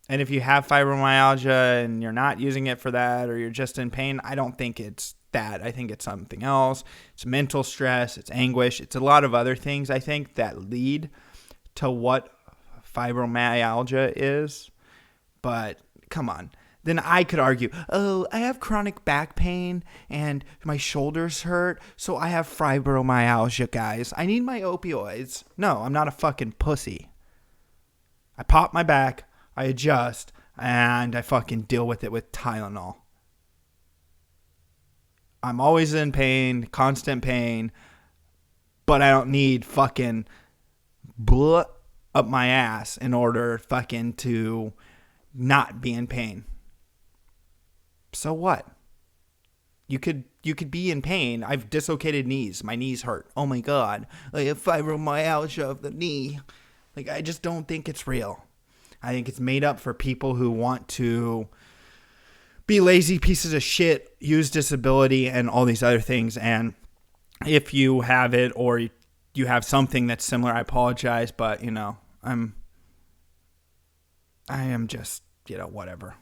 And if you have fibromyalgia and you're not using it for that, or you're just in pain, I don't think it's that. I think it's something else. It's mental stress. It's anguish. It's a lot of other things, I think, that lead to what fibromyalgia is. But come on. Then I could argue, oh, I have chronic back pain and my shoulders hurt, so I have fibromyalgia, guys. I need my opioids. No, I'm not a fucking pussy. I pop my back, I adjust, and I fucking deal with it with Tylenol. I'm always in pain, constant pain, but I don't need fucking blood up my ass in order fucking to not be in pain. So what? You could be in pain. I've dislocated knees. My knees hurt. Oh my God. I have fibromyalgia of the knee. Like, I just don't think it's real. I think it's made up for people who want to be lazy pieces of shit, use disability and all these other things. And if you have it or you have something that's similar, I apologize, but I am just, whatever.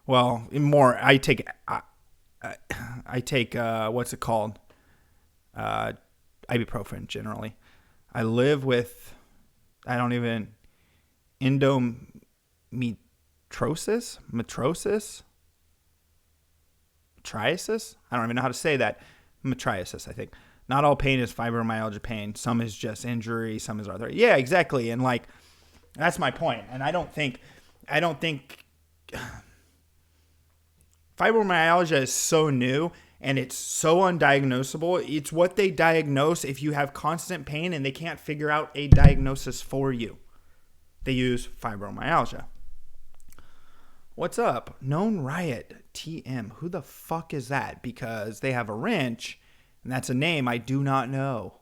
Well, more, I take what's it called? Ibuprofen generally. I live with, endometriosis? Metriosis? Triasis? I don't even know how to say that. Metriosis, I think. Not all pain is fibromyalgia pain. Some is just injury. Some is arthritis. Yeah, exactly. And that's my point. And I don't think fibromyalgia is so new and it's so undiagnosable. It's what they diagnose if you have constant pain and they can't figure out a diagnosis for you. They use fibromyalgia. What's up? Known Riot TM. Who the fuck is that? Because they have a wrench and that's a name I do not know.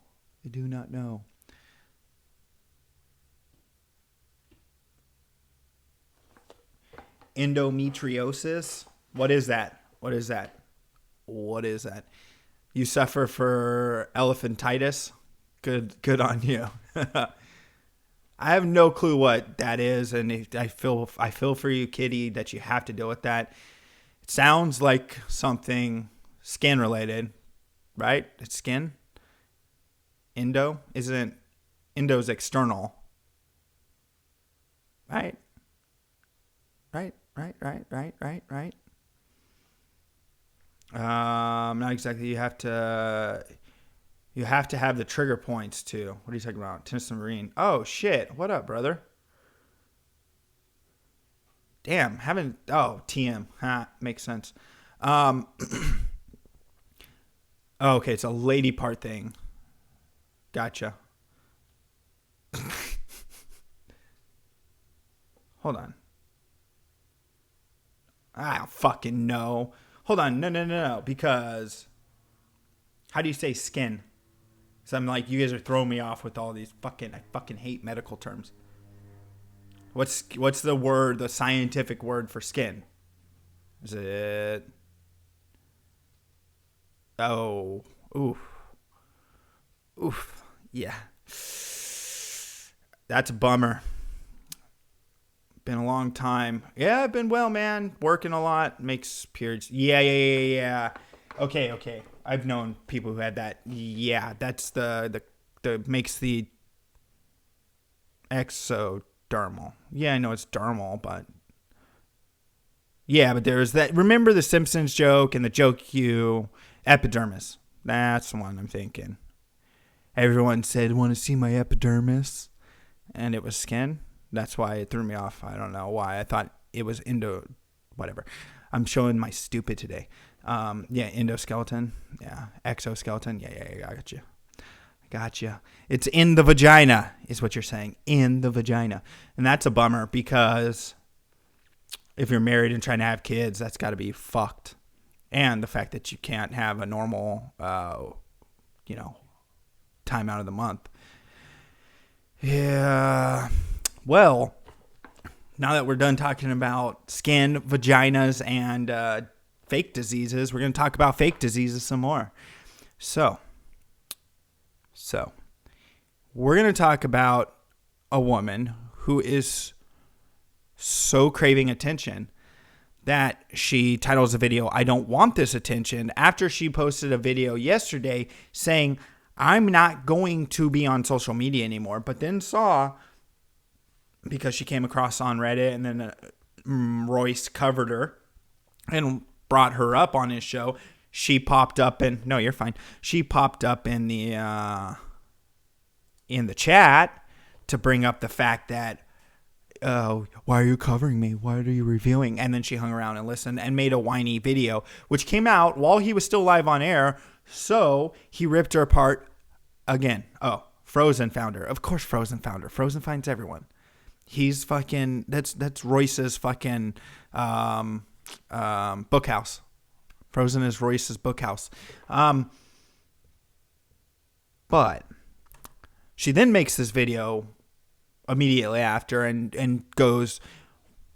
endometriosis. What is that? You suffer for elephantitis? Good on you. I have no clue what that is, and I feel for you, kitty, that you have to deal with that. It sounds like something skin related, right? It's skin. Endo's external, right? Right. Not exactly. You have to have the trigger points too. What are you talking about? Tennyson Marine. Oh shit! What up, brother? Damn, TM. Makes sense. Okay, it's a lady part thing. Gotcha. Hold on. I don't fucking know. Hold on. No. Because how do you say skin? So I'm like, you guys are throwing me off with all these I fucking hate medical terms. What's the word, the scientific word for skin? Is it? Oh, oof. Yeah. That's a bummer. Been a long time. Yeah, I've been well, man. Working a lot. Makes periods. Yeah. Okay. I've known people who had that. Yeah, that's the makes the exodermal. Yeah, I know it's dermal, but yeah, but there's that. Remember the Simpsons joke and the joke epidermis. That's the one I'm thinking. Everyone said, "Want to see my epidermis?" And it was skin. That's why it threw me off. I don't know why. I thought it was whatever. I'm showing my stupid today. Endoskeleton. Yeah. Exoskeleton. Yeah. I got you. It's in the vagina is what you're saying. In the vagina. And that's a bummer because if you're married and trying to have kids, that's got to be fucked. And the fact that you can't have a normal, time out of the month. Yeah. Well, now that we're done talking about skin, vaginas, and fake diseases, we're going to talk about fake diseases some more. So we're going to talk about a woman who is so craving attention that she titles a video, "I Don't Want This Attention," after she posted a video yesterday saying, "I'm not going to be on social media anymore," but then saw, because she came across on Reddit, and then Royce covered her and brought her up on his show. She popped up no, you're fine. She popped up in the chat to bring up the fact that, why are you covering me? Why are you reviewing? And then she hung around and listened and made a whiny video, which came out while he was still live on air. So he ripped her apart again. Oh, Frozen founder. Of course, Frozen founder. Frozen finds everyone. He's fucking, that's Royce's fucking bookhouse. Frozen is Royce's bookhouse. But she then makes this video immediately after and goes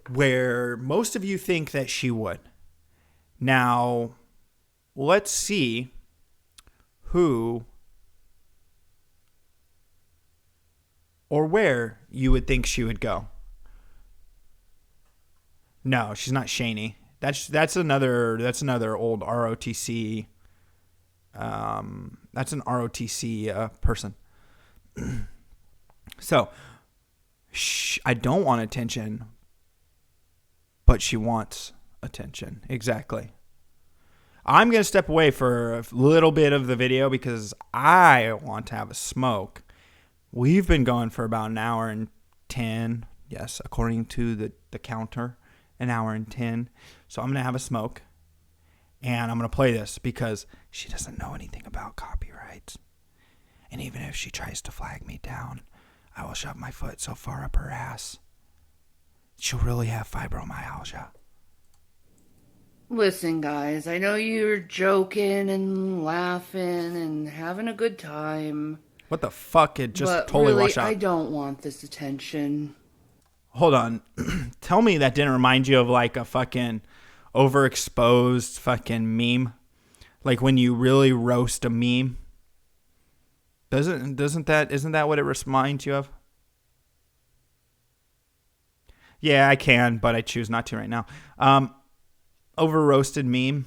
where most of you think that she would. Now, let's see who or where you would think she would go. No, she's not Shani. That's another old ROTC. That's an ROTC person. So, I don't want attention, but she wants attention. Exactly. I'm going to step away for a little bit of the video because I want to have a smoke. We've been going for about an hour and 10. Yes, according to the counter, an hour and 10. So I'm going to have a smoke. And I'm going to play this because she doesn't know anything about copyrights. And even if she tries to flag me down, I will shove my foot so far up her ass, she'll really have fibromyalgia. Listen, guys, I know you're joking and laughing and having a good time. What the fuck? It just but totally really, washed out. I don't want this attention. hold on. Tell me that didn't remind you of like a fucking overexposed fucking meme. Like when you really roast a meme. Isn't that what it reminds you of? Yeah, I can, but I choose not to right now. Over roasted meme.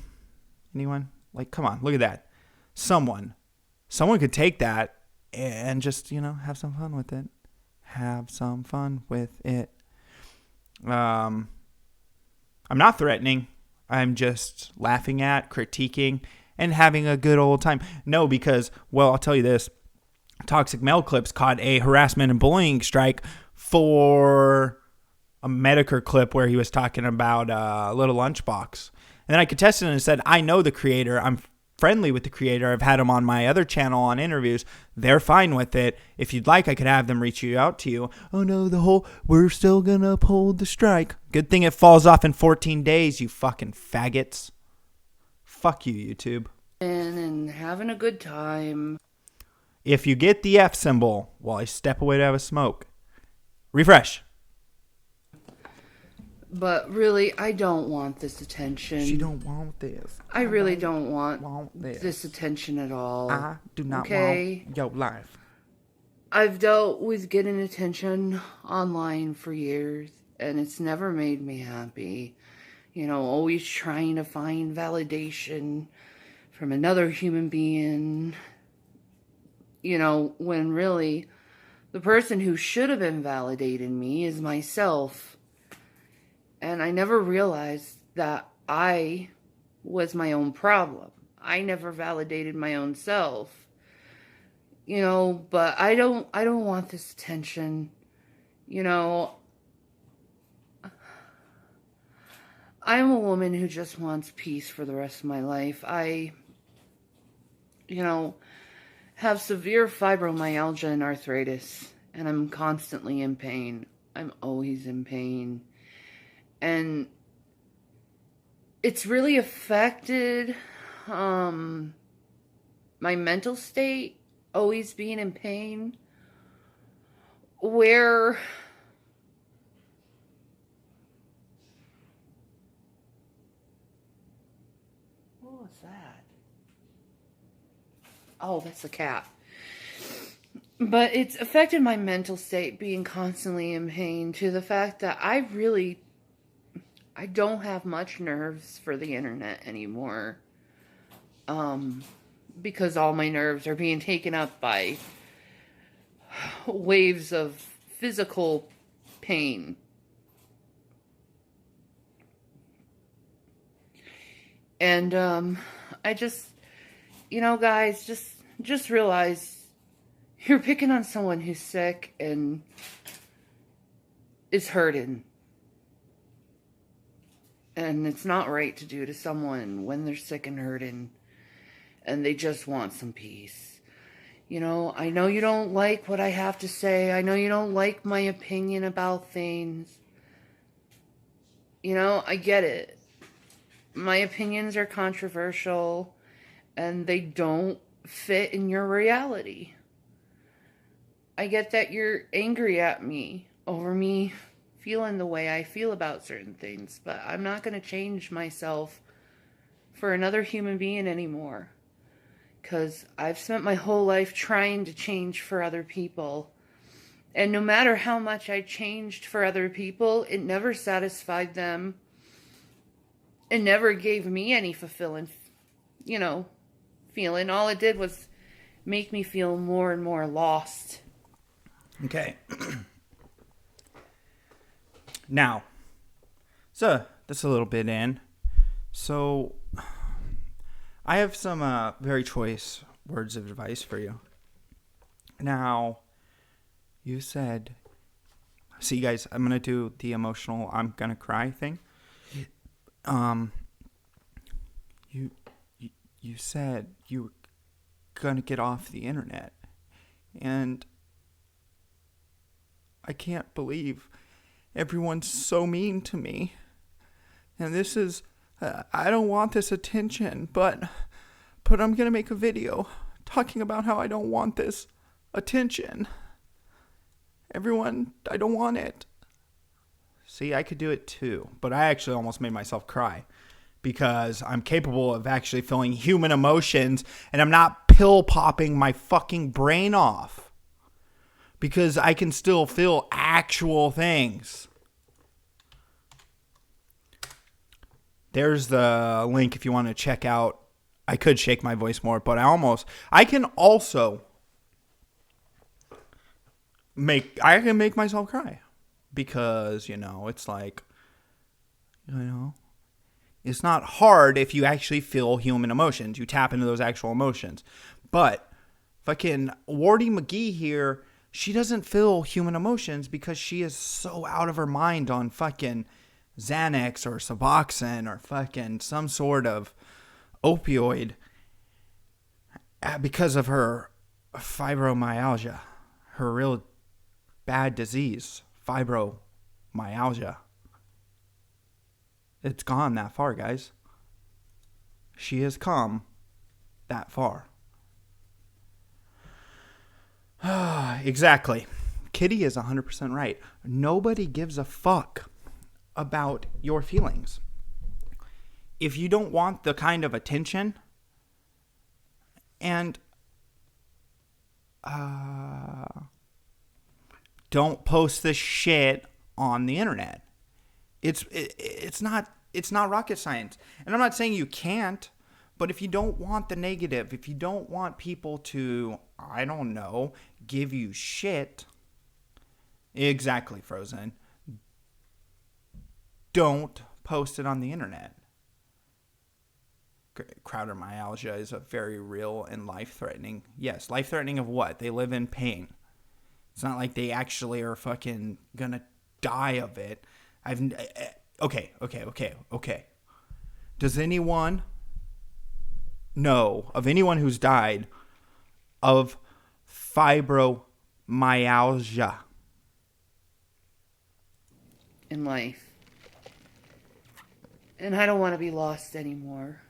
Anyone? Like, come on, look at that. Someone could take that and just, have some fun with it. Have some fun with it. I'm not threatening. I'm just laughing at, critiquing, and having a good old time. No, because, well, I'll tell you this. Toxic Male Clips caught a harassment and bullying strike for a Medicare clip where he was talking about a little lunchbox. And then I contested and said, I know the creator. I'm friendly with the creator. I've had him on my other channel on interviews. They're fine with it. If you'd like, I could have them reach out to you. Oh no, we're still going to uphold the strike. Good thing it falls off in 14 days, you fucking faggots. Fuck you, YouTube. And having a good time. If you get the F symbol while I step away to have a smoke, refresh. But really, I don't want this attention. She don't want this. I really don't want this attention at all. I do not want your life. I've dealt with getting attention online for years, and it's never made me happy. Always trying to find validation from another human being. When really, the person who should have been validating me is myself. And I never realized that I was my own problem. I never validated my own self. But I don't want this attention. I'm a woman who just wants peace for the rest of my life. I have severe fibromyalgia and arthritis, and I'm constantly in pain. I'm always in pain. And it's really affected my mental state, always being in pain, where what was that? Oh, that's the cat. But it's affected my mental state, being constantly in pain, to the fact that I don't have much nerves for the internet anymore. Because all my nerves are being taken up by waves of physical pain. And, I just, guys, just realize you're picking on someone who's sick and is hurting. And it's not right to do to someone when they're sick and hurting and they just want some peace. I know you don't like what I have to say. I know you don't like my opinion about things. I get it. My opinions are controversial and they don't fit in your reality. I get that you're angry at me over me feeling the way I feel about certain things, but I'm not going to change myself for another human being anymore, because I've spent my whole life trying to change for other people, and no matter how much I changed for other people, it never satisfied them. It never gave me any fulfilling, feeling. All it did was make me feel more and more lost. Okay. Now, so that's a little bit in. So, I have some very choice words of advice for you. Now, you said, see guys, I'm going to do the emotional, I'm going to cry thing. You said you were going to get off the internet. And I can't believe everyone's so mean to me. And this is, I don't want this attention, but I'm going to make a video talking about how I don't want this attention. Everyone, I don't want it. See, I could do it too. But I actually almost made myself cry because I'm capable of actually feeling human emotions and I'm not pill popping my fucking brain off because I can still feel actual things. There's the link if you want to check out. I could shake my voice more, but I can also make myself cry because, it's like, it's not hard if you actually feel human emotions. You tap into those actual emotions. But fucking Wardy McGee here, she doesn't feel human emotions because she is so out of her mind on fucking Xanax or Suboxone or fucking some sort of opioid because of her fibromyalgia, her real bad disease, fibromyalgia. It's gone that far, guys. She has come that far. Exactly. Kitty is 100% right. Nobody gives a fuck about your feelings. If you don't want the kind of attention and don't post this shit on the internet. It's not rocket science. And I'm not saying you can't, but if you don't want the negative, if you don't want people to, I don't know, give you shit. Exactly, Frozen. Don't post it on the internet. Crowder-myalgia is a very real and life-threatening. Yes, life-threatening of what? They live in pain. It's not like they actually are fucking gonna die of it. Okay. Does anyone know of anyone who's died of fibromyalgia? In life. And I don't want to be lost anymore.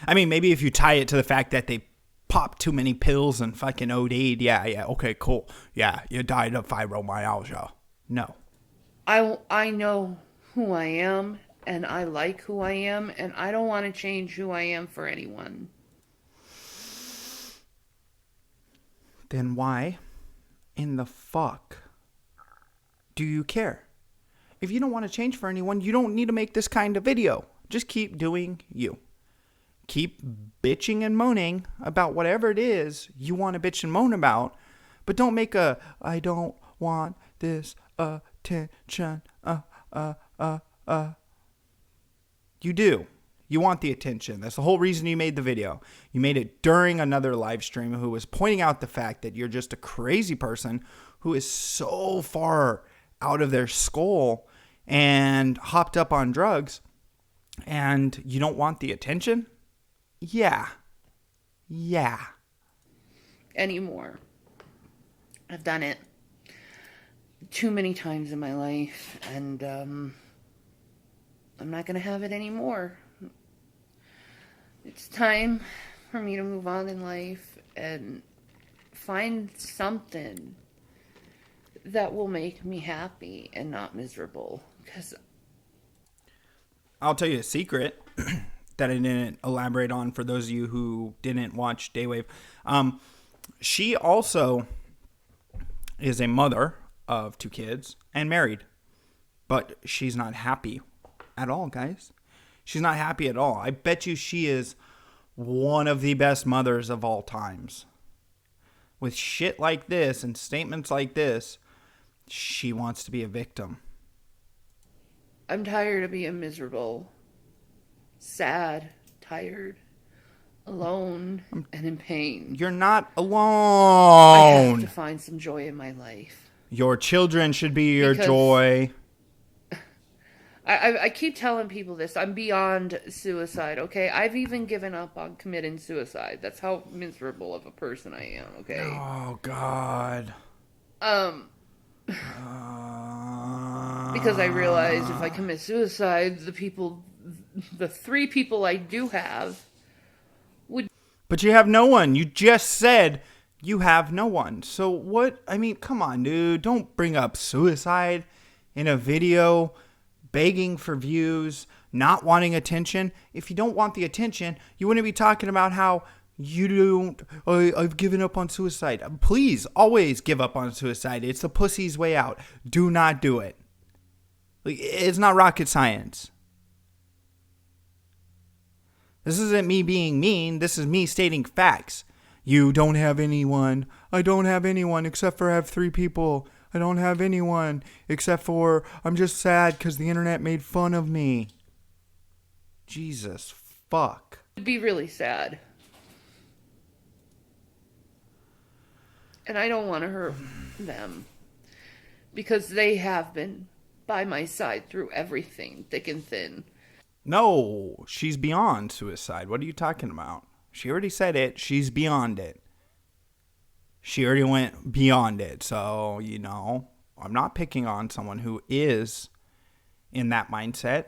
I mean, maybe if you tie it to the fact that they popped too many pills and fucking OD'd, yeah, okay, cool. Yeah, you died of fibromyalgia. No. I know who I am, and I like who I am, and I don't want to change who I am for anyone. Then why in the fuck do you care? If you don't want to change for anyone, you don't need to make this kind of video. Just keep doing you. Keep bitching and moaning about whatever it is you want to bitch and moan about, but don't make I don't want this attention. You do. You want the attention. That's the whole reason you made the video. You made it during another live stream who was pointing out the fact that you're just a crazy person who is so far out of their skull and hopped up on drugs, and you don't want the attention? Yeah. Anymore. I've done it too many times in my life, and I'm not going to have it anymore. It's time for me to move on in life and find something that will make me happy and not miserable. Because I'll tell you a secret that I didn't elaborate on for those of you who didn't watch Daywave. She also is a mother of 2 kids and married, but she's not happy at all, guys. She's not happy at all. I bet you she is one of the best mothers of all times. With shit like this and statements like this, she wants to be a victim. I'm tired of being miserable, sad, tired, alone, and in pain. You're not alone. I have to find some joy in my life. Your children should be your joy. I keep telling people this. I'm beyond suicide, okay? I've even given up on committing suicide. That's how miserable of a person I am, okay? Oh, God. Because I realize if I commit suicide, the 3 people I do have would... But you have no one. You just said you have no one. So what? I mean, come on, dude. Don't bring up suicide in a video begging for views, not wanting attention. If you don't want the attention, you wouldn't be talking about how I've given up on suicide. Please, always give up on suicide. It's the pussy's way out. Do not do it. It's not rocket science. This isn't me being mean. This is me stating facts. You don't have anyone. I don't have anyone except for I have 3 people. I don't have anyone except for I'm just sad because the internet made fun of me. Jesus fuck. It'd be really sad. And I don't want to hurt them. Because they have been by my side through everything, thick and thin. No, she's beyond suicide. What are you talking about? She already said it. She's beyond it. She already went beyond it. So, I'm not picking on someone who is in that mindset.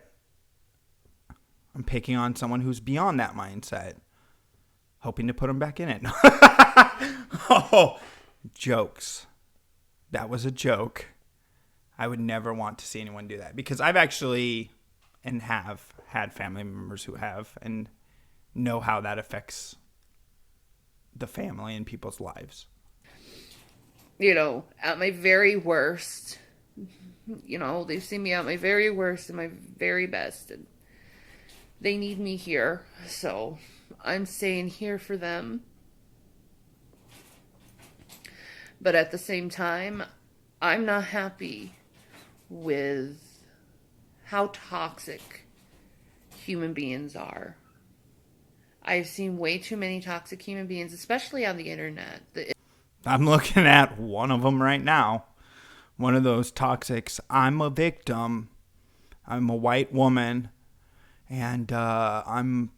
I'm picking on someone who's beyond that mindset. Hoping to put them back in it. Oh, jokes. That was a joke. I would never want to see anyone do that. Because I've actually and have had family members who have and know how that affects the family and people's lives. At my very worst, they've seen me at my very worst and my very best, and they need me here, so I'm staying here for them. But at the same time, I'm not happy with how toxic human beings are. I've seen way too many toxic human beings, especially on the internet. I'm looking at one of them right now. One of those toxics. I'm a victim. I'm a white woman. And I'm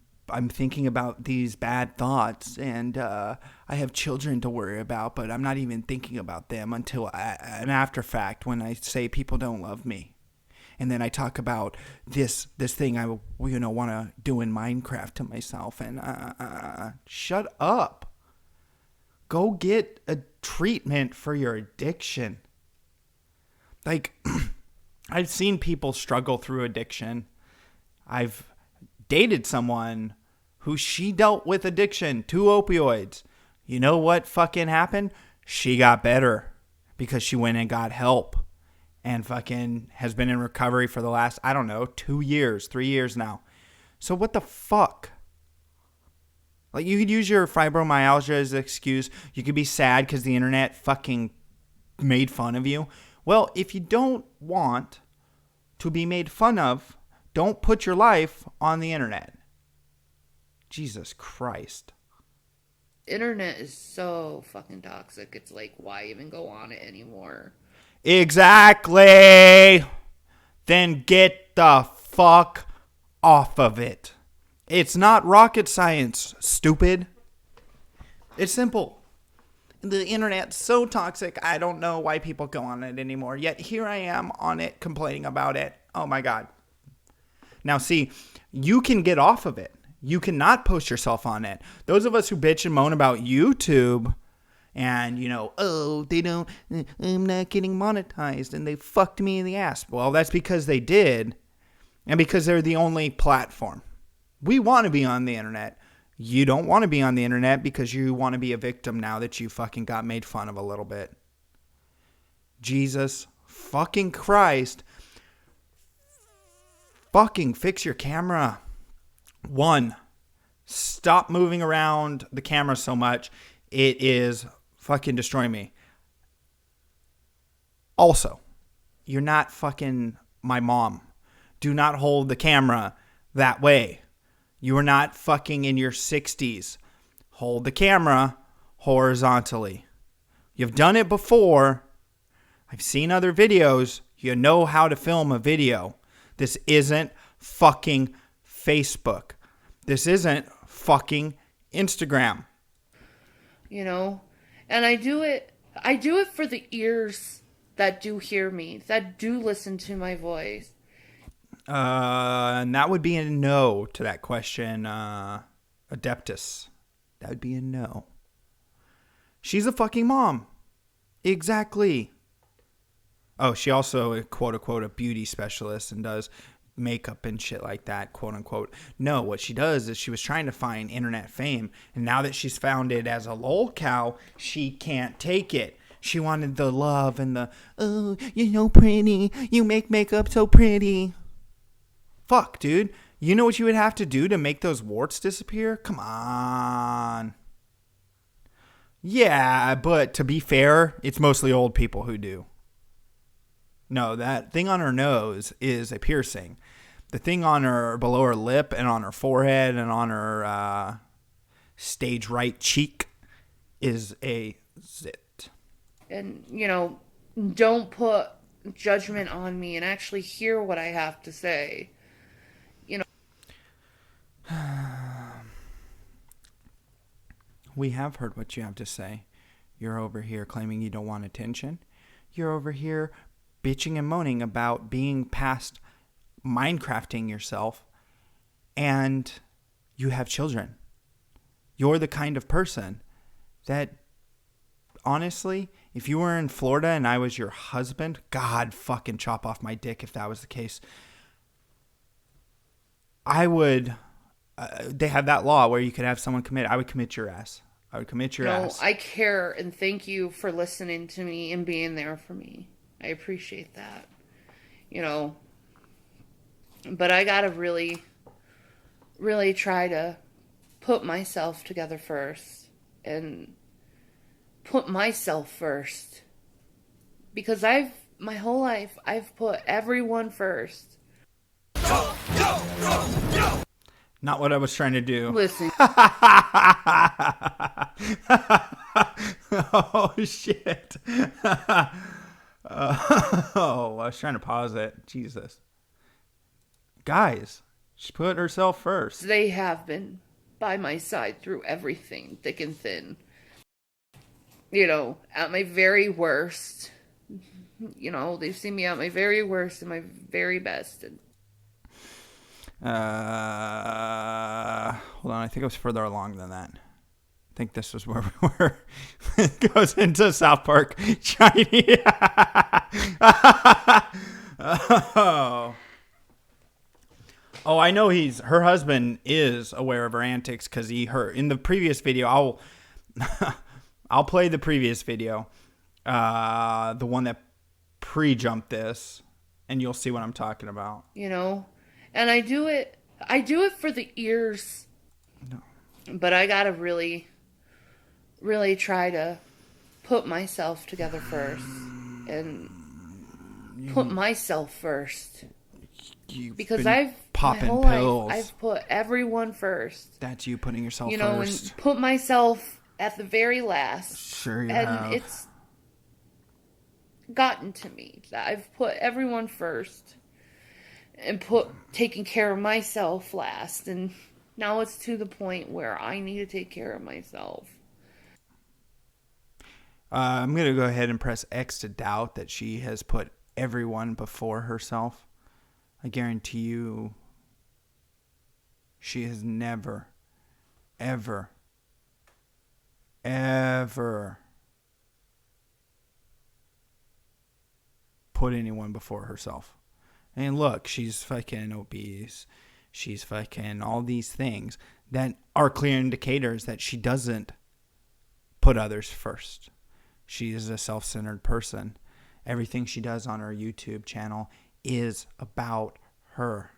thinking about these bad thoughts. And I have children to worry about. But I'm not even thinking about them until an after fact when I say people don't love me. And then I talk about this thing I want to do in Minecraft to myself. And shut up. Go get a treatment for your addiction. I've seen people struggle through addiction. I've dated someone who she dealt with addiction to opioids. You know what fucking happened? She got better because she went and got help. And fucking has been in recovery for the last, 2 years, 3 years now. So what the fuck? You could use your fibromyalgia as an excuse. You could be sad because the internet fucking made fun of you. Well, if you don't want to be made fun of, don't put your life on the internet. Jesus Christ. Internet is so fucking toxic. It's why even go on it anymore? Exactly. Then get the fuck off of it. It's not rocket science, stupid. It's simple. The internet's so toxic, I don't know why people go on it anymore. Yet here I am on it, complaining about it. Oh my God. Now see, you can get off of it. You cannot post yourself on it. Those of us who bitch and moan about YouTube and, they don't, I'm not getting monetized and they fucked me in the ass. Well, that's because they did and because they're the only platform. We want to be on the internet. You don't want to be on the internet because you want to be a victim now that you fucking got made fun of a little bit. Jesus fucking Christ. Fucking fix your camera. 1, stop moving around the camera so much. It is fucking destroying me. Also, you're not fucking my mom. Do not hold the camera that way. You are not fucking in your 60s. Hold the camera horizontally. You've done it before. I've seen other videos. You know how to film a video. This isn't fucking Facebook. This isn't fucking Instagram. And I do it for the ears that do hear me, that do listen to my voice. And that would be a no to that question, Adeptus. That would be a no. She's a fucking mom. Exactly. Oh, she also, quote unquote, a beauty specialist and does makeup and shit like that, quote unquote. No, what she does is she was trying to find internet fame, and now that she's found it as a lol cow, she can't take it. She wanted the love and the, oh, you're so pretty, you make makeup so pretty. Fuck, dude. You know what you would have to do to make those warts disappear? Come on. Yeah, but to be fair, it's mostly old people who do. No, that thing on her nose is a piercing. The thing on her below her lip and on her forehead and on her stage right cheek is a zit. And, don't put judgment on me and actually hear what I have to say. We have heard what you have to say. You're over here claiming you don't want attention. You're over here bitching and moaning about being past Minecrafting yourself, and you have children. You're the kind of person that, honestly, if you were in Florida and I was your husband, God fucking chop off my dick if that was the case. I would... they have that law where you could have someone commit. I would commit your ass. I would commit your ass. I care, and thank you for listening to me and being there for me. I appreciate that. But I gotta really, really try to put myself together first. And put myself first. Because my whole life, I've put everyone first. Not what I was trying to do. Listen. Oh, shit. I was trying to pause it. Jesus. Guys, she put herself first. They have been by my side through everything, thick and thin. At my very worst. They've seen me at my very worst and my very best. Hold on, I think it was further along than that. I think this was where we were. It goes into South Park, Chinese. Oh, I know her husband is aware of her antics because in the previous video, I'll play the previous video, the one that pre-jumped this, and you'll see what I'm talking about. And I do it for the ears. No. But I gotta really, really try to put myself together first. And put myself first. Because my whole life, I've put everyone first. That's you putting yourself first. And put myself at the very last. Sure you have. And it's gotten to me that I've put everyone first. And taking care of myself last. And now it's to the point where I need to take care of myself. I'm going to go ahead and press X to doubt that she has put everyone before herself. I guarantee you she has never, ever, ever put anyone before herself. And look, she's fucking obese. She's fucking all these things that are clear indicators that she doesn't put others first. She is a self-centered person. Everything she does on her YouTube channel is about her.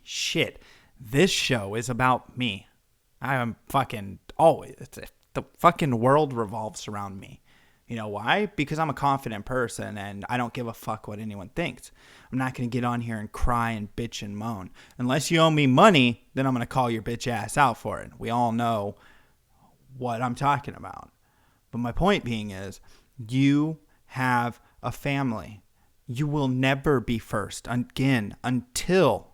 Shit. This show is about me. I am fucking always... The fucking world revolves around me. You know why? Because I'm a confident person and I don't give a fuck what anyone thinks. I'm not going to get on here and cry and bitch and moan. Unless you owe me money, then I'm going to call your bitch ass out for it. We all know what I'm talking about. But my point being is, you have a family. You will never be first again until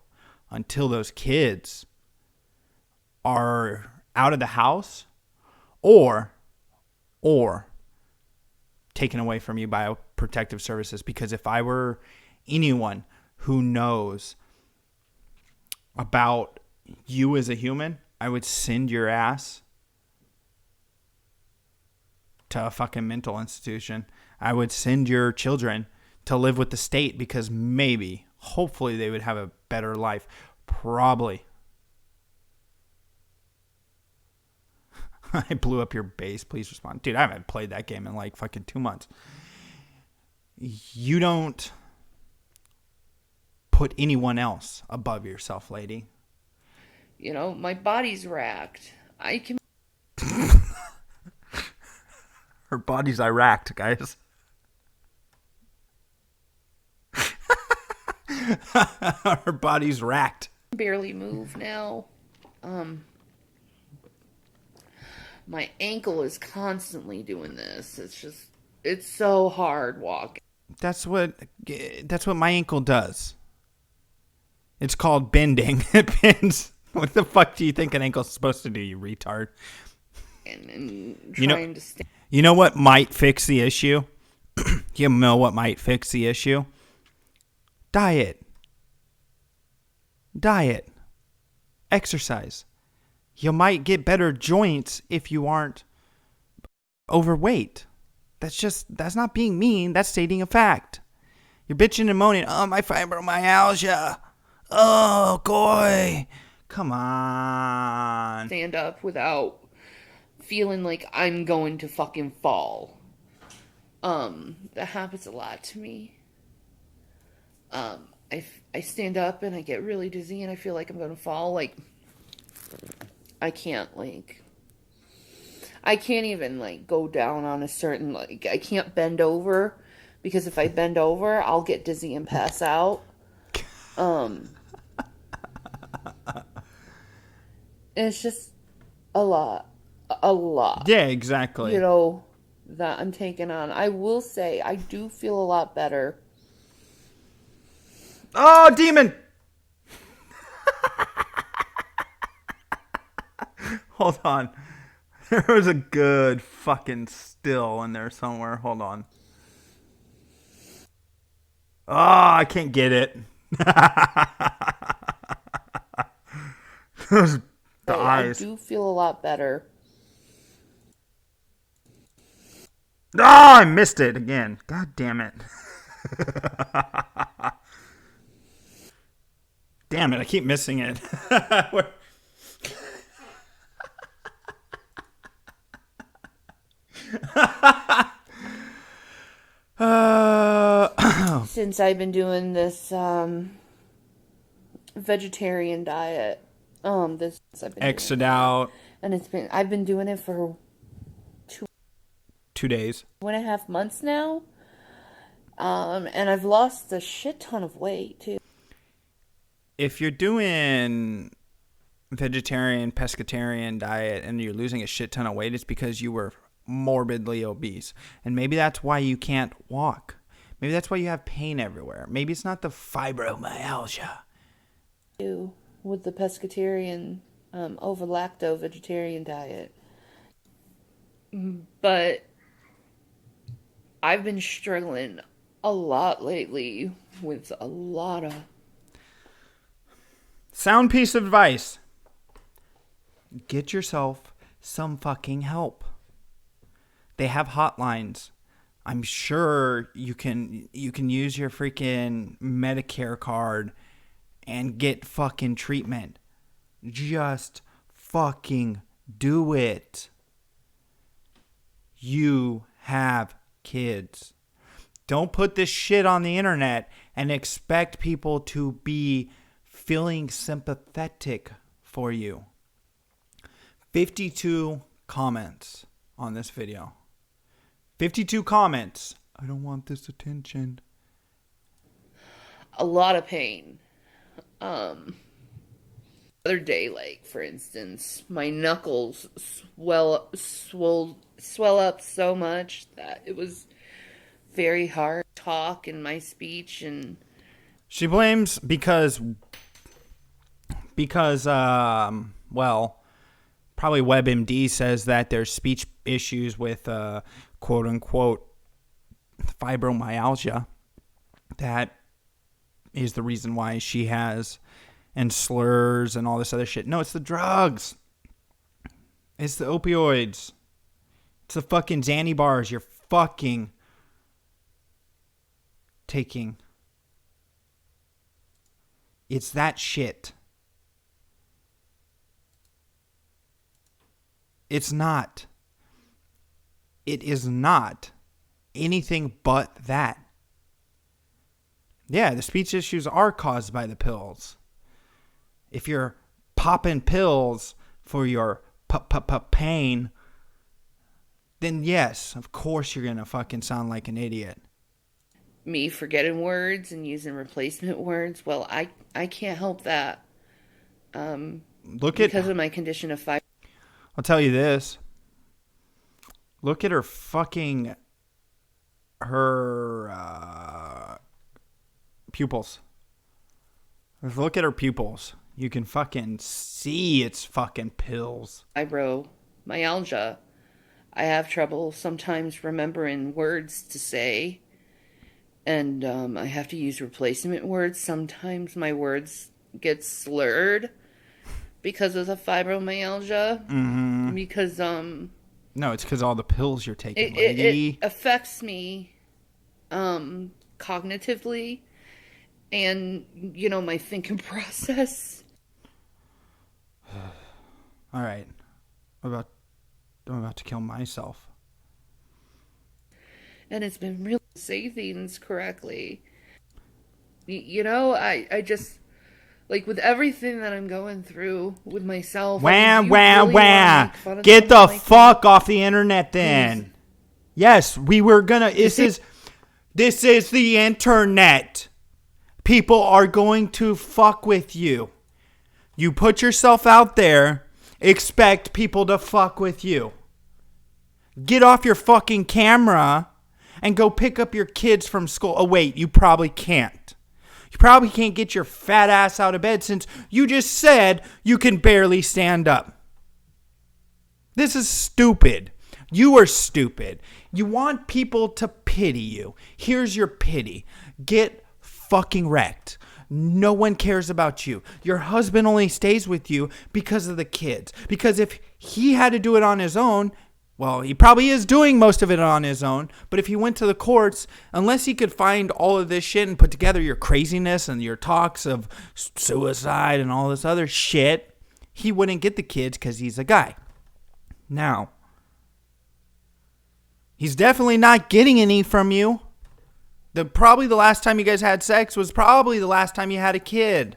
those kids are out of the house or taken away from you by protective services. Because if I were anyone who knows about you as a human, I would send your ass to a fucking mental institution. I would send your children to live with the state because maybe, hopefully, they would have a better life. Probably. I blew up your base. Please respond. Dude, I haven't played that game in like fucking 2 months. You don't put anyone else above yourself, lady. You know, my body's racked. I can... Her body's Iraq, guys. Her body's racked. barely move now. My ankle is constantly doing this. It's so hard walking. That's what my ankle does. It's called bending. It bends. What the fuck do you think an ankle's supposed to do, you retard? And trying to stay. You know what might fix the issue? You know what might fix the issue? Diet. Exercise. You might get better joints if you aren't overweight. That's not being mean. That's stating a fact. You're bitching and moaning. Oh, my fibromyalgia. Oh, boy. Come on. Stand up without feeling like I'm going to fucking fall. That happens a lot to me. I stand up and I get really dizzy and I feel like I'm going to fall. Like, I can't even go down on a certain, I can't bend over because if I bend over, I'll get dizzy and pass out. It's just a lot. Yeah, exactly. You know, that I'm taking on. I will say I do feel a lot better. Oh, demon! Hold on. There was a good fucking still in there somewhere. Hold on. Oh, I can't get it. Those eyes. I do feel a lot better. Oh, I missed it again. God damn it. Damn it, I keep missing it. Since I've been doing this vegetarian diet, Exit out. And I've been doing it for 2 days. 2.5 months now. And I've lost a shit ton of weight too. If you're doing vegetarian, pescatarian diet and you're losing a shit ton of weight, it's because you were morbidly obese. And maybe that's why you can't walk. Maybe that's why you have pain everywhere. Maybe it's not the fibromyalgia. With the pescatarian, over-lacto vegetarian diet. But I've been struggling a lot lately with a lot of... Sound piece of advice. Get yourself some fucking help. They have hotlines. I'm sure you can use your freaking Medicare card and get fucking treatment. Just fucking do it. You have kids. Don't put this shit on the internet and expect people to be feeling sympathetic for you. 52 comments on this video. 52 comments. I don't want this attention. A lot of pain. Other day, for instance, my knuckles swell up so much that it was very hard to talk in my speech. And she blames because probably WebMD says that there's speech issues with quote unquote fibromyalgia. That is the reason why she has, and slurs and all this other shit. No, it's the drugs. It's the opioids. It's the fucking Xanny bars. You're fucking taking. It's that shit. It's not. It is not anything but that. Yeah, the speech issues are caused by the pills. If you're popping pills for your pain, then yes, of course you're going to fucking sound like an idiot. Me forgetting words and using replacement words, well, I can't help that. Because of my condition of fiber. I'll tell you this. Look at her fucking... her pupils. Look at her pupils. You can fucking see it's fucking pills. Fibromyalgia. I have trouble sometimes remembering words to say. And I have to use replacement words. Sometimes my words get slurred because of the fibromyalgia. Mm-hmm. Because no, it's because all the pills you're taking. It affects me cognitively and, you know, my thinking process. All right. I'm about to kill myself. And it's been really say things correctly. You know, I just, like, with everything that I'm going through with myself. Wham. Get the fuck off the internet then. Please. Yes, we were gonna. This is the internet. People are going to fuck with you. You put yourself out there, expect people to fuck with you. Get off your fucking camera and go pick up your kids from school. Oh, wait, you probably can't. You probably can't get your fat ass out of bed since you just said you can barely stand up. This is stupid. You are stupid. You want people to pity you. Here's your pity. Get fucking wrecked. No one cares about you. Your husband only stays with you because of the kids. Because if he had to do it on his own, well, he probably is doing most of it on his own. But if he went to the courts, unless he could find all of this shit and put together your craziness and your talks of suicide and all this other shit, he wouldn't get the kids because he's a guy. Now, he's definitely not getting any from you. Probably the last time you guys had sex was probably the last time you had a kid.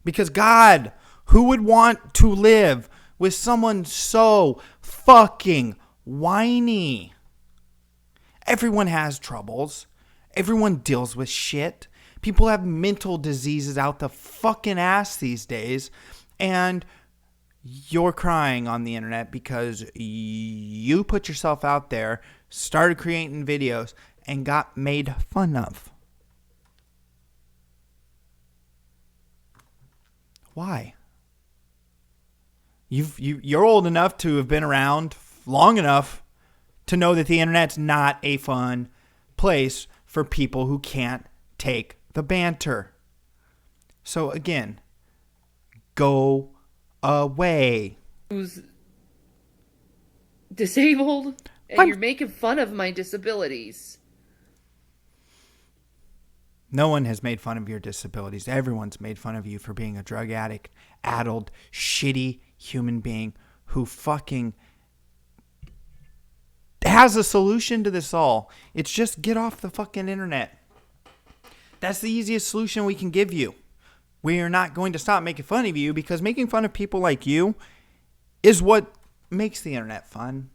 Because God, who would want to live with someone so fucking whiny? Everyone has troubles. Everyone deals with shit. People have mental diseases out the fucking ass these days. And you're crying on the internet because you put yourself out there, started creating videos, and got made fun of. Why? You're old enough to have been around long enough to know that the internet's not a fun place for people who can't take the banter. So again, go away. Who's disabled and you're making fun of my disabilities. No one has made fun of your disabilities. Everyone's made fun of you for being a drug addict, addled, shitty human being who fucking has a solution to this all. It's just get off the fucking internet. That's the easiest solution we can give you. We are not going to stop making fun of you because making fun of people like you is what makes the internet fun.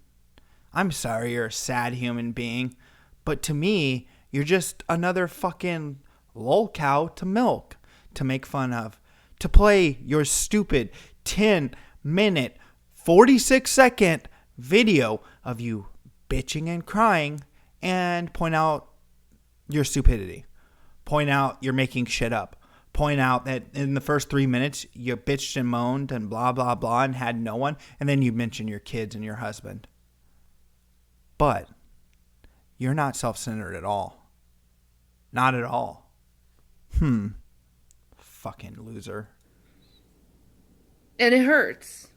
I'm sorry you're a sad human being, but to me, you're just another fucking lol cow to milk, to make fun of, to play your stupid 10-minute, 46-second video of you bitching and crying and point out your stupidity. Point out you're making shit up. Point out that in the first 3 minutes you bitched and moaned and blah, blah, blah and had no one. And then you mention your kids and your husband. But you're not self-centered at all. Not at all. Fucking loser. And it hurts.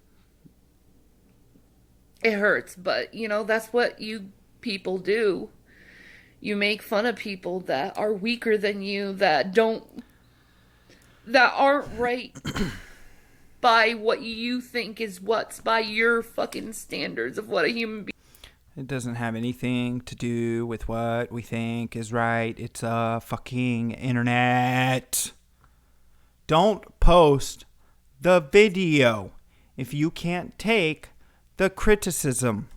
It hurts, but, you know, that's what you people do. You make fun of people that are weaker than you, that aren't right by what you think is what's by your fucking standards of what a human being. It doesn't have anything to do with what we think is right. It's a fucking internet. Don't post the video if you can't take the criticism.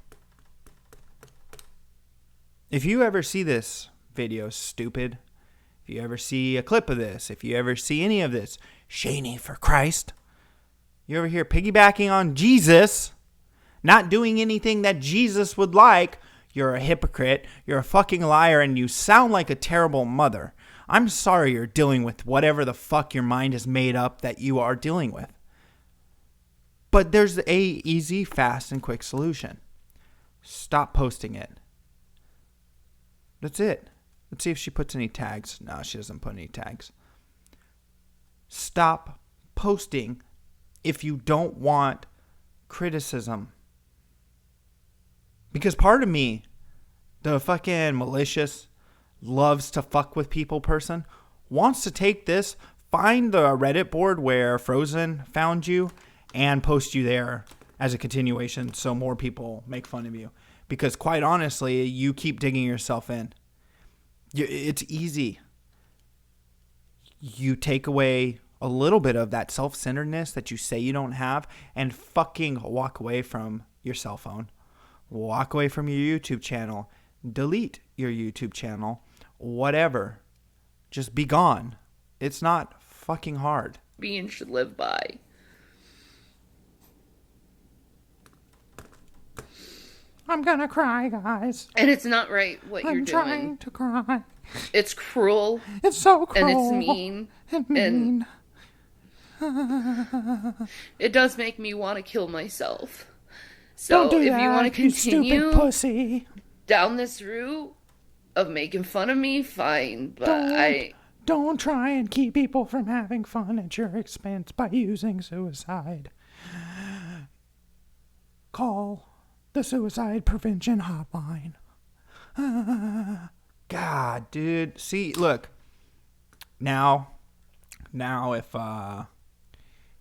If you ever see this video, stupid, if you ever see a clip of this, if you ever see any of this, Shaney, for Christ, you ever hear piggybacking on Jesus, not doing anything that Jesus would like, you're a hypocrite, you're a fucking liar, and you sound like a terrible mother. I'm sorry you're dealing with whatever the fuck your mind has made up that you are dealing with. But there's a easy, fast, and quick solution. Stop posting it. That's it. Let's see if she puts any tags. No, she doesn't put any tags. Stop posting if you don't want criticism. Because part of me, the fucking malicious, loves to fuck with people person, wants to take this, find the Reddit board where Frozen found you, and post you there as a continuation so more people make fun of you. Because quite honestly, you keep digging yourself in. It's easy. You take away a little bit of that self-centeredness that you say you don't have and fucking walk away from your cell phone. Walk away from your YouTube channel. Delete your YouTube channel. Whatever. Just be gone. It's not fucking hard. Being should live by. I'm gonna cry, guys. And it's not right what you're doing. I'm trying to cry. It's cruel. It's so cruel. And it's mean. And mean. It does make me want to kill myself. So don't do if that, you want to continue stupid pussy. Down this route of making fun of me, fine. But don't try and keep people from having fun at your expense by using suicide. Call the suicide prevention hotline. God, dude. See, look. Now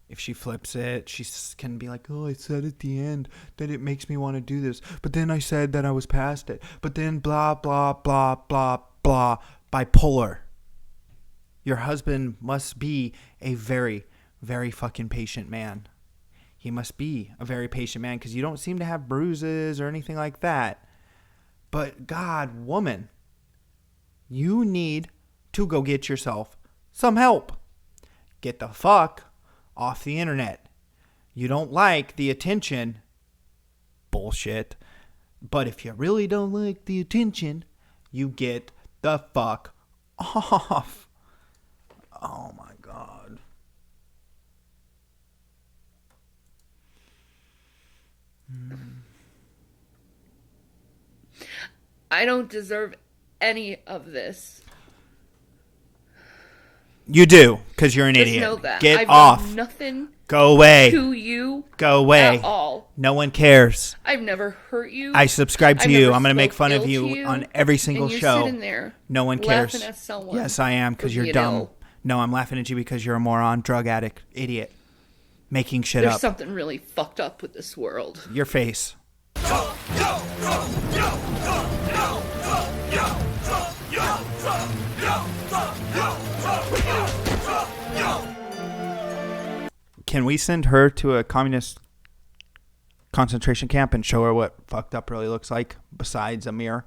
if she flips it, she can be like, oh, I said at the end that it makes me want to do this. But then I said that I was past it. But then blah, blah, blah, blah, blah. Bipolar. Your husband must be a very, very fucking patient man. He must be a very patient man because you don't seem to have bruises or anything like that. But God, woman, you need to go get yourself some help. Get the fuck off the internet. You don't like the attention. Bullshit. But if you really don't like the attention, you get the fuck off. Oh my God. I don't deserve any of this. You do, because you're an idiot. Know that. Get I've off. Done nothing. Go away. To you. Go away. At all. No one cares. I've never hurt you. I subscribe to you. I'm going to make fun of you on every single and you're show. Sitting there no one cares. Laughing at someone. Yes, I am, because you're dumb. Ill. No, I'm laughing at you because you're a moron, drug addict, idiot, making shit There's up. There's something really fucked up with this world. Your face. Can we send her to a communist concentration camp and show her what fucked up really looks like besides a mirror?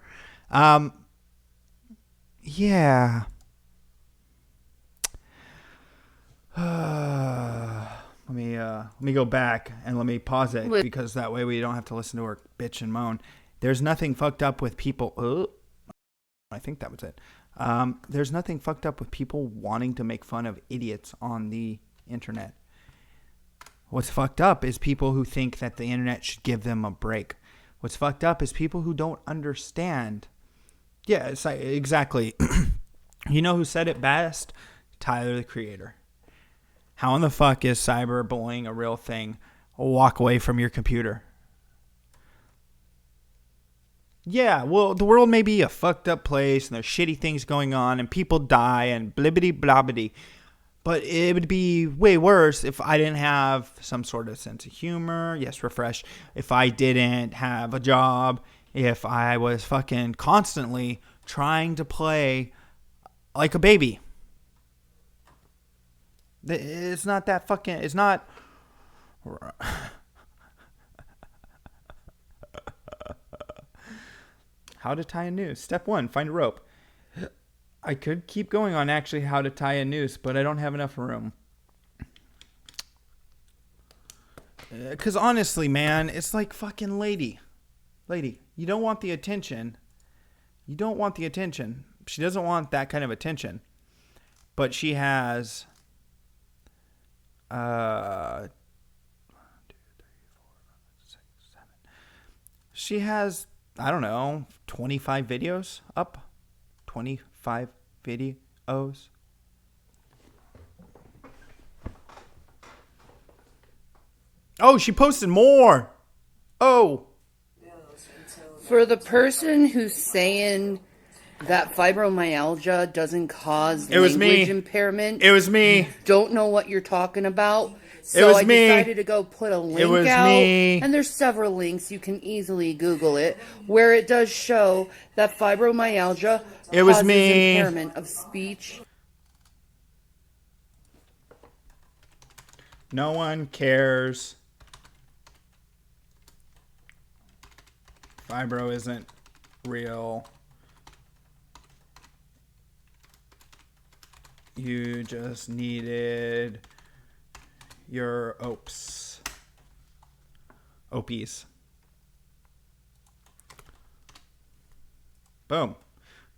Yeah. Let me go back and let me pause it because that way we don't have to listen to her bitch and moan. There's nothing fucked up with people. I think that was it. There's nothing fucked up with people wanting to make fun of idiots on the internet. What's fucked up is people who think that the internet should give them a break. What's fucked up is people who don't understand. Yeah, it's like, exactly. You know who said it best? Tyler, the Creator. How in the fuck is cyberbullying a real thing? Walk away from your computer. Yeah, well, the world may be a fucked up place and there's shitty things going on and people die and blibbity blobbity. But it would be way worse if I didn't have some sort of sense of humor. Yes, refresh. If I didn't have a job. If I was fucking constantly trying to play like a baby. It's not that fucking... It's not... How to tie a noose. Step 1, find a rope. I could keep going on actually how to tie a noose, but I don't have enough room. Because honestly, man, it's like fucking lady. Lady, you don't want the attention. You don't want the attention. She doesn't want that kind of attention. But she has... 1, 2, 3, 4, 5, 6, 7. She has, I don't know, 25 videos up. 25 videos. Oh, she posted more. Oh. For the person who's saying that fibromyalgia doesn't cause language impairment, it was me. You don't know what you're talking about. So it was I me. decided to go put a link it was out. Me. And there's several links. You can easily Google it, where it does show that fibromyalgia causes impairment of speech. No one cares. Fibro isn't real. You just needed your opies. Boom.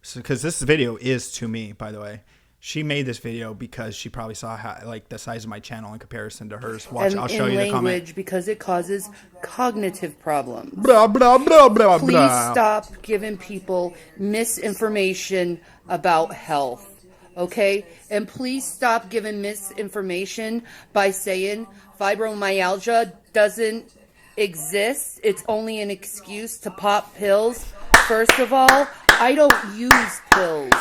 So, because this video is to me, by the way. She made this video because she probably saw how, like, the size of my channel in comparison to hers. Watch, I'll show you the comment. Because it causes cognitive problems. Blah, blah, blah, blah, Please blah. stop giving people misinformation about health. Okay? And please stop giving misinformation by saying fibromyalgia doesn't exist. It's only an excuse to pop pills. First of all, I don't use pills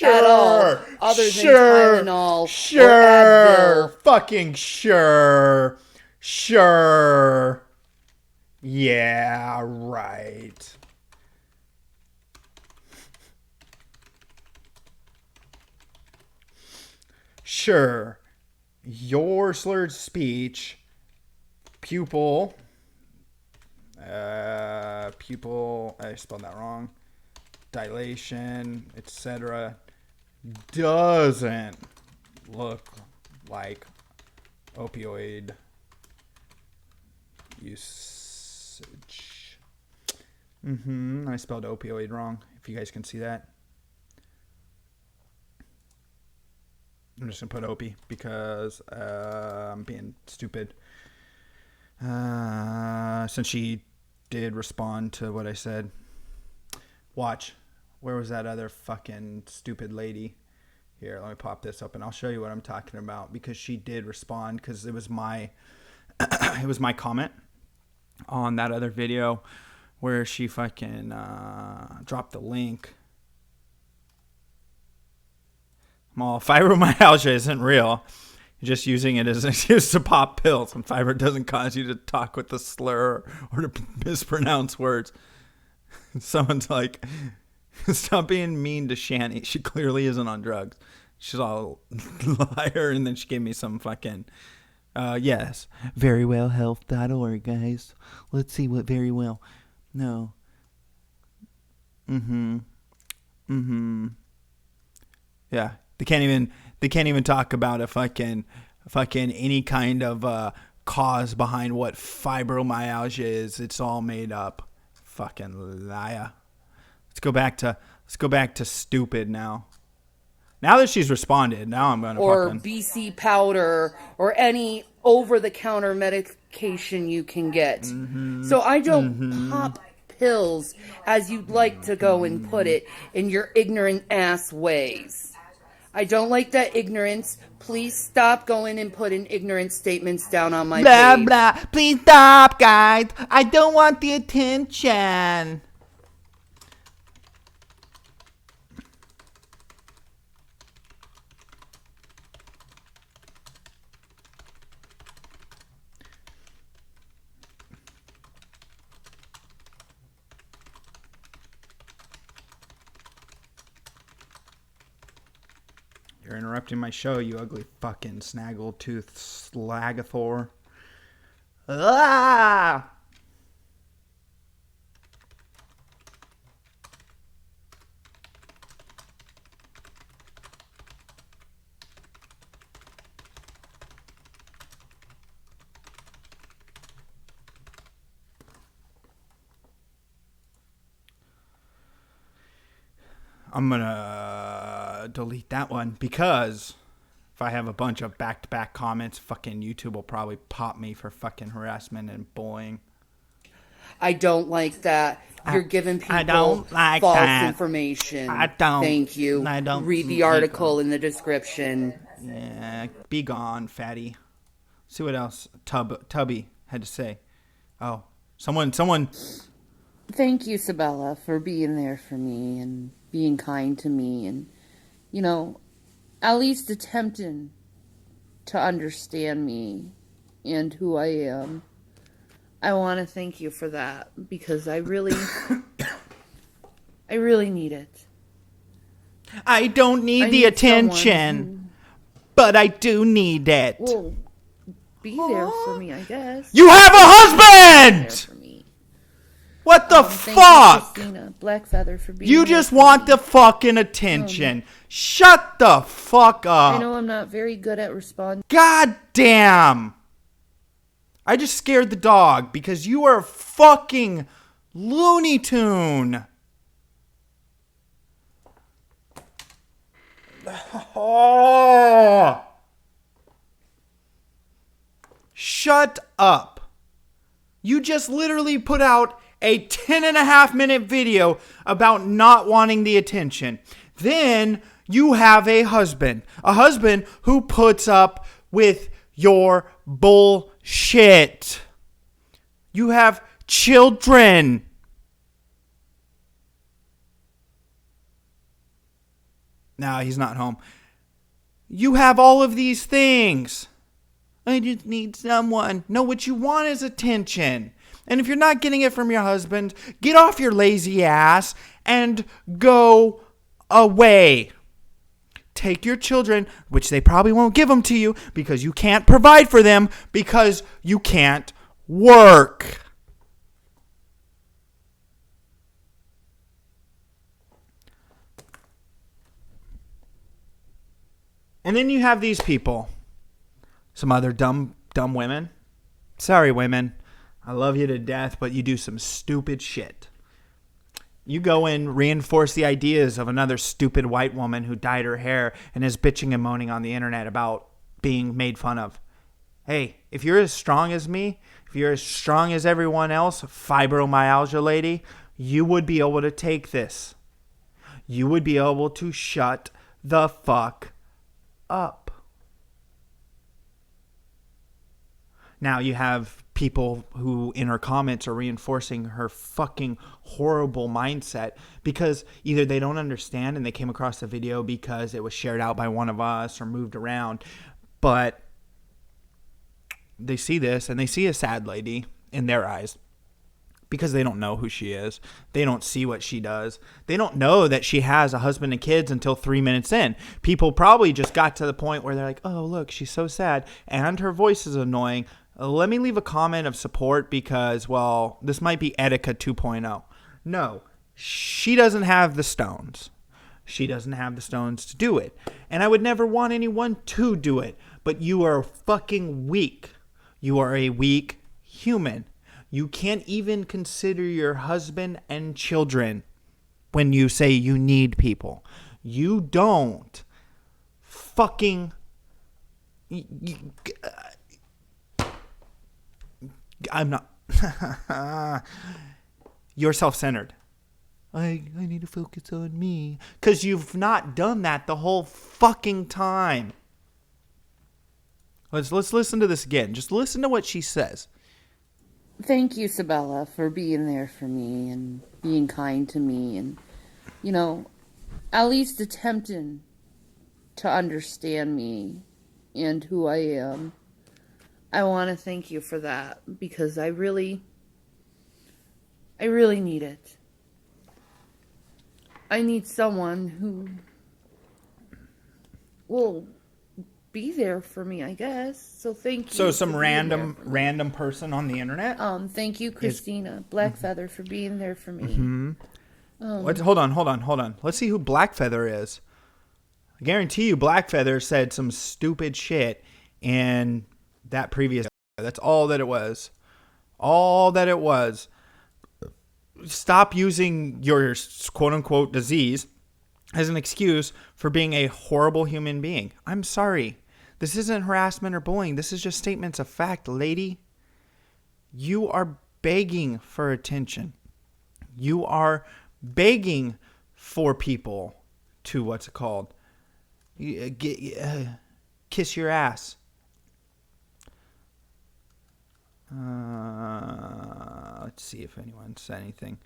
at all, other than Tylenol or Advil. Fucking sure. Yeah, right. Sure, your slurred speech, pupil, I spelled that wrong, dilation, etc., doesn't look like opioid usage. I spelled opioid wrong, if you guys can see that. I'm just going to put opie because I'm being stupid. Since she did respond to what I said. Watch. Where was that other fucking stupid lady? Here, let me pop this up and I'll show you what I'm talking about. Because she did respond because it was my it was my comment on that other video where she fucking dropped the link. Well, fibromyalgia isn't real. You're just using it as an excuse to pop pills. And fibro doesn't cause you to talk with a slur or to mispronounce words. Someone's like, stop being mean to Shani. She clearly isn't on drugs. She's all liar. And then she gave me some fucking, yes. Verywellhealth.org, guys. Let's see what very well. No. Yeah. They can't even talk about a fucking any kind of cause behind what fibromyalgia is. It's all made up. Fucking liar. Let's go back to stupid now. Now that she's responded, now I'm gonna fucking BC powder or any over-the-counter medication you can get. So I don't pop pills as you'd like to go and put it in your ignorant ass ways. I don't like that ignorance. Please stop going and putting ignorant statements down on my page. Blah. Please stop, guys. I don't want the attention. You're interrupting my show, you ugly fucking snaggletooth slagathor. Ah! I'm gonna delete that one because if I have a bunch of back-to-back comments, fucking YouTube will probably pop me for fucking harassment and bullying. I don't like that. You're giving people false information. I don't. Thank you. I don't. Read the article in the description. Yeah, be gone, fatty. See what else Tubby had to say. Oh, someone. Thank you, Sabella, for being there for me and being kind to me and, you know, at least attempting to understand me and who I am. I want to thank you for that because I really need it. I don't need the attention, but I do need it. Well, be there for me, I guess. You have a husband! What the fuck? Thank you, Blackfeather, for being You just want the fucking attention. Shut the fuck up. I know I'm not very good at responding. God damn. I just scared the dog because you are a fucking Looney Tune. Oh. Shut up. You just literally put out a 10.5-minute video about not wanting the attention. Then you have a husband who puts up with your bullshit. You have children. No, he's not home. You have all of these things. I just need someone. No, what you want is attention. And if you're not getting it from your husband, get off your lazy ass and go away. Take your children, which they probably won't give them to you because you can't provide for them because you can't work. And then you have these people, some other dumb women. Sorry, women. I love you to death, but you do some stupid shit. You go and reinforce the ideas of another stupid white woman who dyed her hair and is bitching and moaning on the internet about being made fun of. Hey, if you're as strong as me, if you're as strong as everyone else, fibromyalgia lady, you would be able to take this. You would be able to shut the fuck up. Now you have people who in her comments are reinforcing her fucking horrible mindset because either they don't understand and they came across the video because it was shared out by one of us or moved around, but they see this and they see a sad lady in their eyes because they don't know who she is. They don't see what she does. They don't know that she has a husband and kids until 3 minutes in. People probably just got to the point where they're like, oh, look, she's so sad and her voice is annoying. Let me leave a comment of support because, well, this might be Etika 2.0. No, she doesn't have the stones. She doesn't have the stones to do it. And I would never want anyone to do it. But you are fucking weak. You are a weak human. You can't even consider your husband and children when you say you need people. You don't fucking... I'm not. You're self-centered. I need to focus on me. Because you've not done that the whole fucking time. Let's listen to this again. Just listen to what she says. Thank you, Sabella, for being there for me and being kind to me and, you know, at least attempting to understand me and who I am. I want to thank you for that because I really need it. I need someone who will be there for me, I guess. So thank you. So some random person on the internet? Thank you, Christina Blackfeather, for being there for me. Mm-hmm. Hold on. Let's see who Blackfeather is. I guarantee you Blackfeather said some stupid shit in that previous. That's all that it was. All that it was. Stop using your quote-unquote disease as an excuse for being a horrible human being. I'm sorry. This isn't harassment or bullying. This is just statements of fact, lady. You are begging for attention. You are begging for people to, what's it called? Kiss your ass. Let's see if anyone said anything.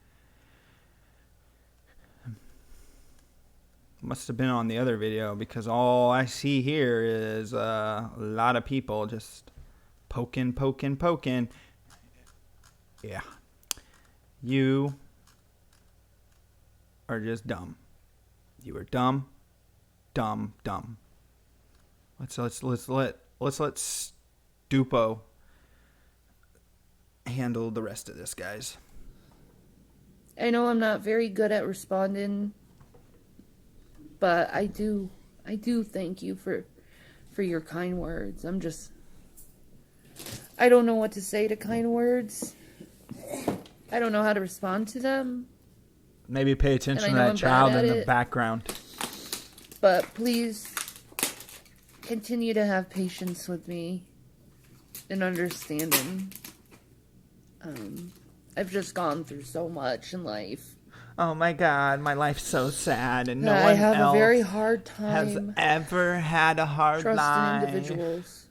Must have been on the other video, because all I see here is a lot of people just poking. Yeah. You are just dumb. You are dumb. Let's let Stupo handle the rest of this, guys. I know I'm not very good at responding, but I do thank you for your kind words. I don't know what to say to kind words. I don't know how to respond to them. Maybe pay attention to that child in the background. But please continue to have patience with me and understanding. I've just gone through so much in life. Oh my God, my life's so sad, and no I one have else a very hard time has ever had a hard life. trusting individuals.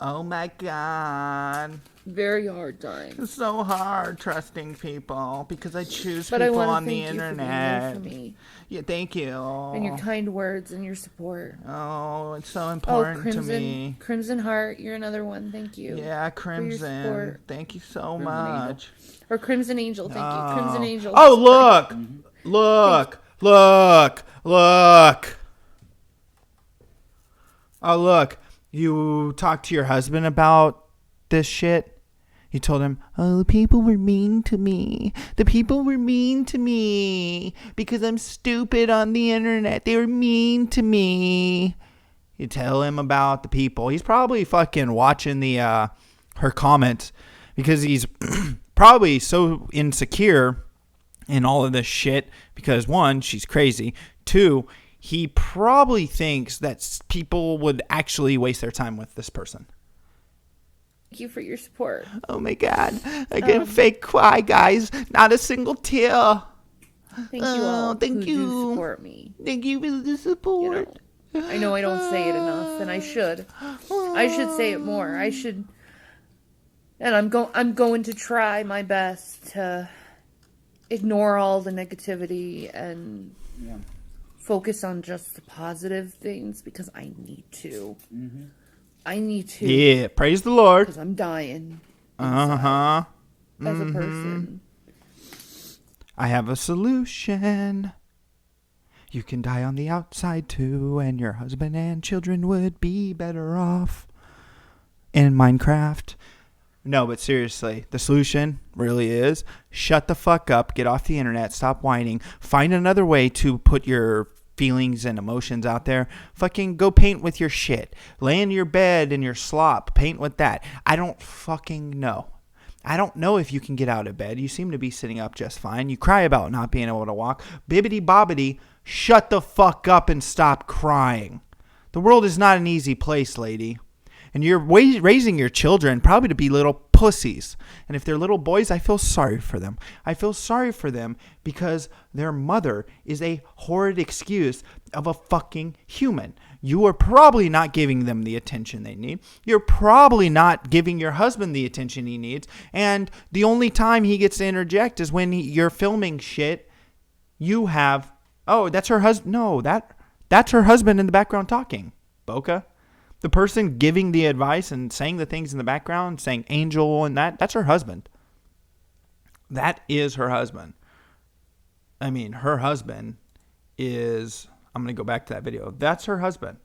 Oh my God. Very hard time. It's so hard trusting people because I choose But people I on the thank you internet. for being there for me. Yeah, thank you. And your kind words and your support. Oh, it's so important to me. Crimson Heart, you're another one. Thank you. Yeah, for your Crimson. support. Thank you so much. Or Crimson Angel, thank you. Crimson Angel. Oh, look! Look! Oh, look. You talked to your husband about this shit? You told him, oh, the people were mean to me. The people were mean to me because I'm stupid on the internet. They were mean to me. You tell him about the people. He's probably fucking watching her comments because he's probably so insecure in all of this shit because, one, she's crazy. Two, he probably thinks that people would actually waste their time with this person. Thank you for your support. Oh my God. I get a fake cry, guys. Not a single tear. Thank you all thank who you. do support me. Thank you for the support. I know I don't say it enough, and I should. I should say it more. I should. And I'm going to try my best to ignore all the negativity and focus on just the positive things because I need to. Mm-hmm. I need to. Yeah, praise the Lord. Because I'm dying. Uh-huh. As a person. I have a solution. You can die on the outside too, and your husband and children would be better off in Minecraft. No, but seriously, the solution really is shut the fuck up, get off the internet, stop whining, find another way to put your feelings and emotions out there. Fucking go paint with your shit. Lay in your bed in your slop. Paint with that. I don't fucking know. I don't know if you can get out of bed. You seem to be sitting up just fine. You cry about not being able to walk. Bibbidi bobbidi, shut the fuck up and stop crying. The world is not an easy place, lady. And you're raising your children probably to be little pussies. And if they're little boys, I feel sorry for them. I feel sorry for them because their mother is a horrid excuse of a fucking human. You are probably not giving them the attention they need. You're probably not giving your husband the attention he needs. And the only time he gets to interject is when you're filming shit. You have, oh, that's her husband. No, that's her husband in the background talking. Boca. The person giving the advice and saying the things in the background, saying angel and that's her husband. That is her husband. I mean, her husband is, I'm going to go back to that video. That's her husband.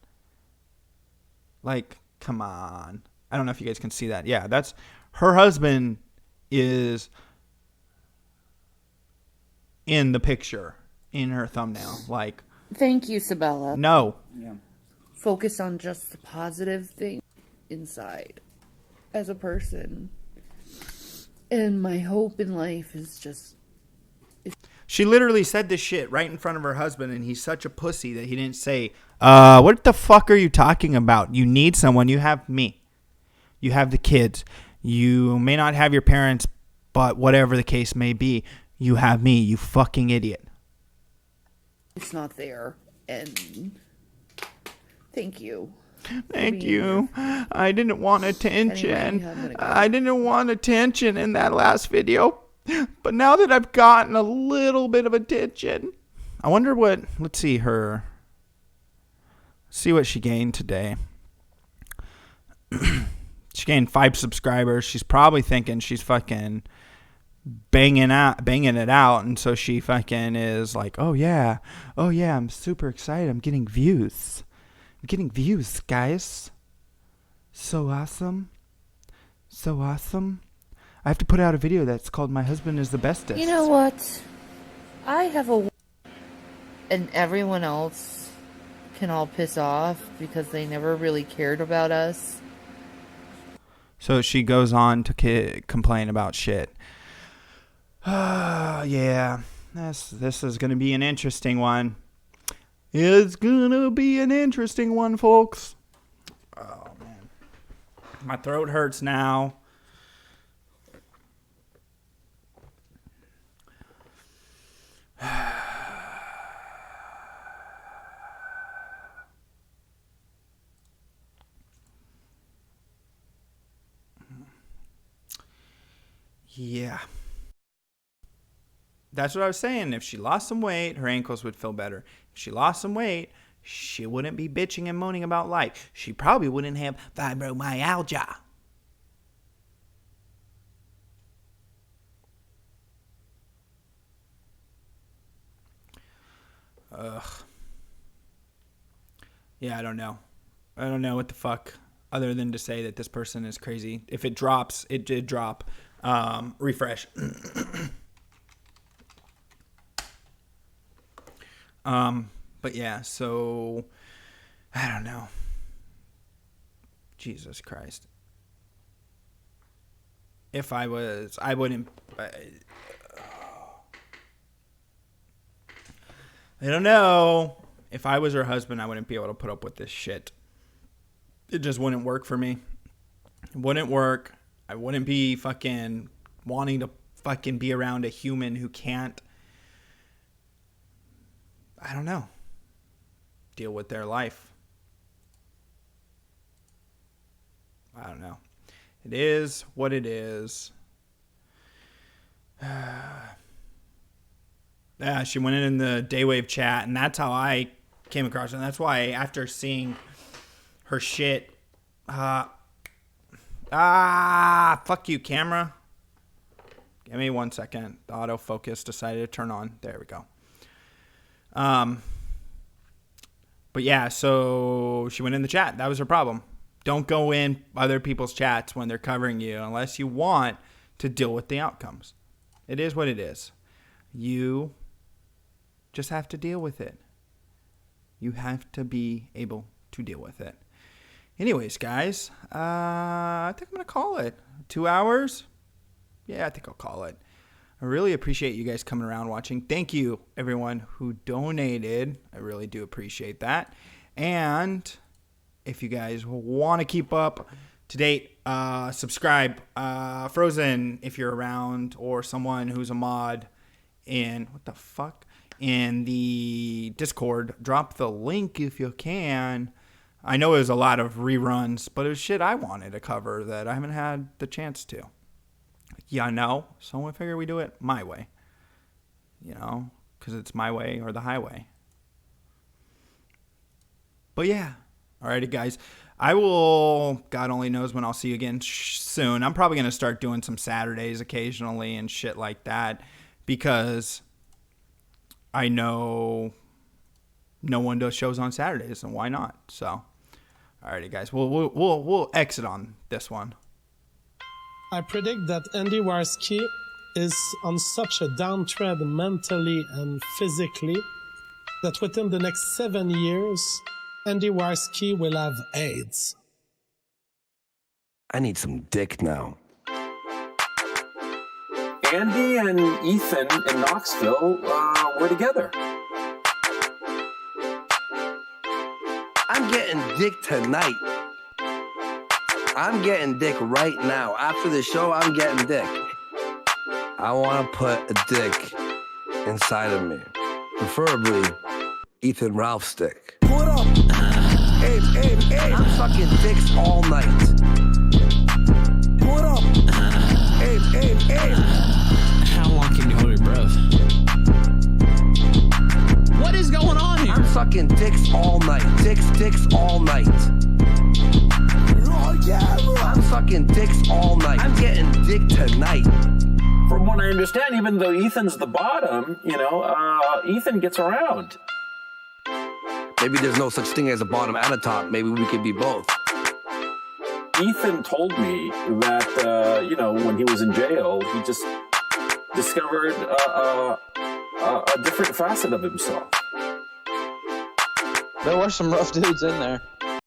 Like, come on. I don't know if you guys can see that. Yeah, that's her husband is in the picture in her thumbnail. Like, Thank you, Sabella. no. Yeah. Focus on just the positive thing inside as a person. And my hope in life is just... She literally said this shit right in front of her husband, and he's such a pussy that he didn't say, what the fuck are you talking about? You need someone. You have me. You have the kids. You may not have your parents, but whatever the case may be, you have me, you fucking idiot. It's not there. And thank you. Thank you. I didn't want attention. Anyway, I didn't want attention in that last video. But now that I've gotten a little bit of attention, I wonder what, let's see what she gained today. She gained 5 subscribers. She's probably thinking she's fucking banging it out. And so she fucking is like, oh yeah, I'm super excited. I'm getting views. Guys. So awesome. I have to put out a video that's called My Husband is the Bestest. You know what? I have a... And everyone else can all piss off because they never really cared about us. So she goes on to complain about shit. Yeah. This is going to be an interesting one. It's going to be an interesting one, folks. Oh, man. My throat hurts now. Yeah. That's what I was saying. If she lost some weight, her ankles would feel better. If she lost some weight, she wouldn't be bitching and moaning about life. She probably wouldn't have fibromyalgia. Ugh. Yeah, I don't know. I don't know what the fuck other than to say that this person is crazy. If it drops, it did drop. Refresh. But yeah, so I don't know. Jesus Christ. If I was, I wouldn't. I don't know. If I was her husband, I wouldn't be able to put up with this shit. It just wouldn't work for me. It wouldn't work. I wouldn't be fucking wanting to fucking be around a human who can't, I don't know, deal with their life. I don't know. It is what it is. Yeah, she went in the Daywave chat, and that's how I came across her. And that's why after seeing her shit, fuck you, camera. Give me 1 second. The autofocus decided to turn on. There we go. But yeah, so she went in the chat. That was her problem. Don't go in other people's chats when they're covering you unless you want to deal with the outcomes. It is what it is. You just have to deal with it. You have to be able to deal with it. Anyways, guys, I think I'm going to call it 2 hours. Yeah, I think I'll call it. I really appreciate you guys coming around watching. Thank you, everyone who donated. I really do appreciate that. And if you guys want to keep up to date, subscribe. Frozen, if you're around, or someone who's a mod in, in the Discord, drop the link if you can. I know it was a lot of reruns, but it was shit I wanted to cover that I haven't had the chance to. Yeah, no. So I figure we do it my way. You know, because it's my way or the highway. But yeah. Alrighty, guys. I will, God only knows when I'll see you again soon. I'm probably going to start doing some Saturdays occasionally and shit like that. Because I know no one does shows on Saturdays, and why not? So, Alrighty, guys. We'll exit on this one. I predict that Andy Warski is on such a downtrend mentally and physically that within the next 7 years, Andy Warski will have AIDS. I need some dick now. Andy and Ethan in Knoxville were together. I'm getting dick tonight. I'm getting dick right now. After the show, I'm getting dick. I want to put a dick inside of me. Preferably Ethan Ralph's dick. What up? Hey, I'm sucking dicks all night. What up? Hey. How long can you hold your breath? What is going on here? I'm sucking dicks all night. Dicks all night. Oh, yeah, bro. I'm sucking dicks all night. I'm getting dick tonight. From what I understand, even though Ethan's the bottom, Ethan gets around. Maybe there's no such thing as a bottom and a top. Maybe we could be both. Ethan told me that, when he was in jail, he just discovered a different facet of himself. There were some rough dudes in there.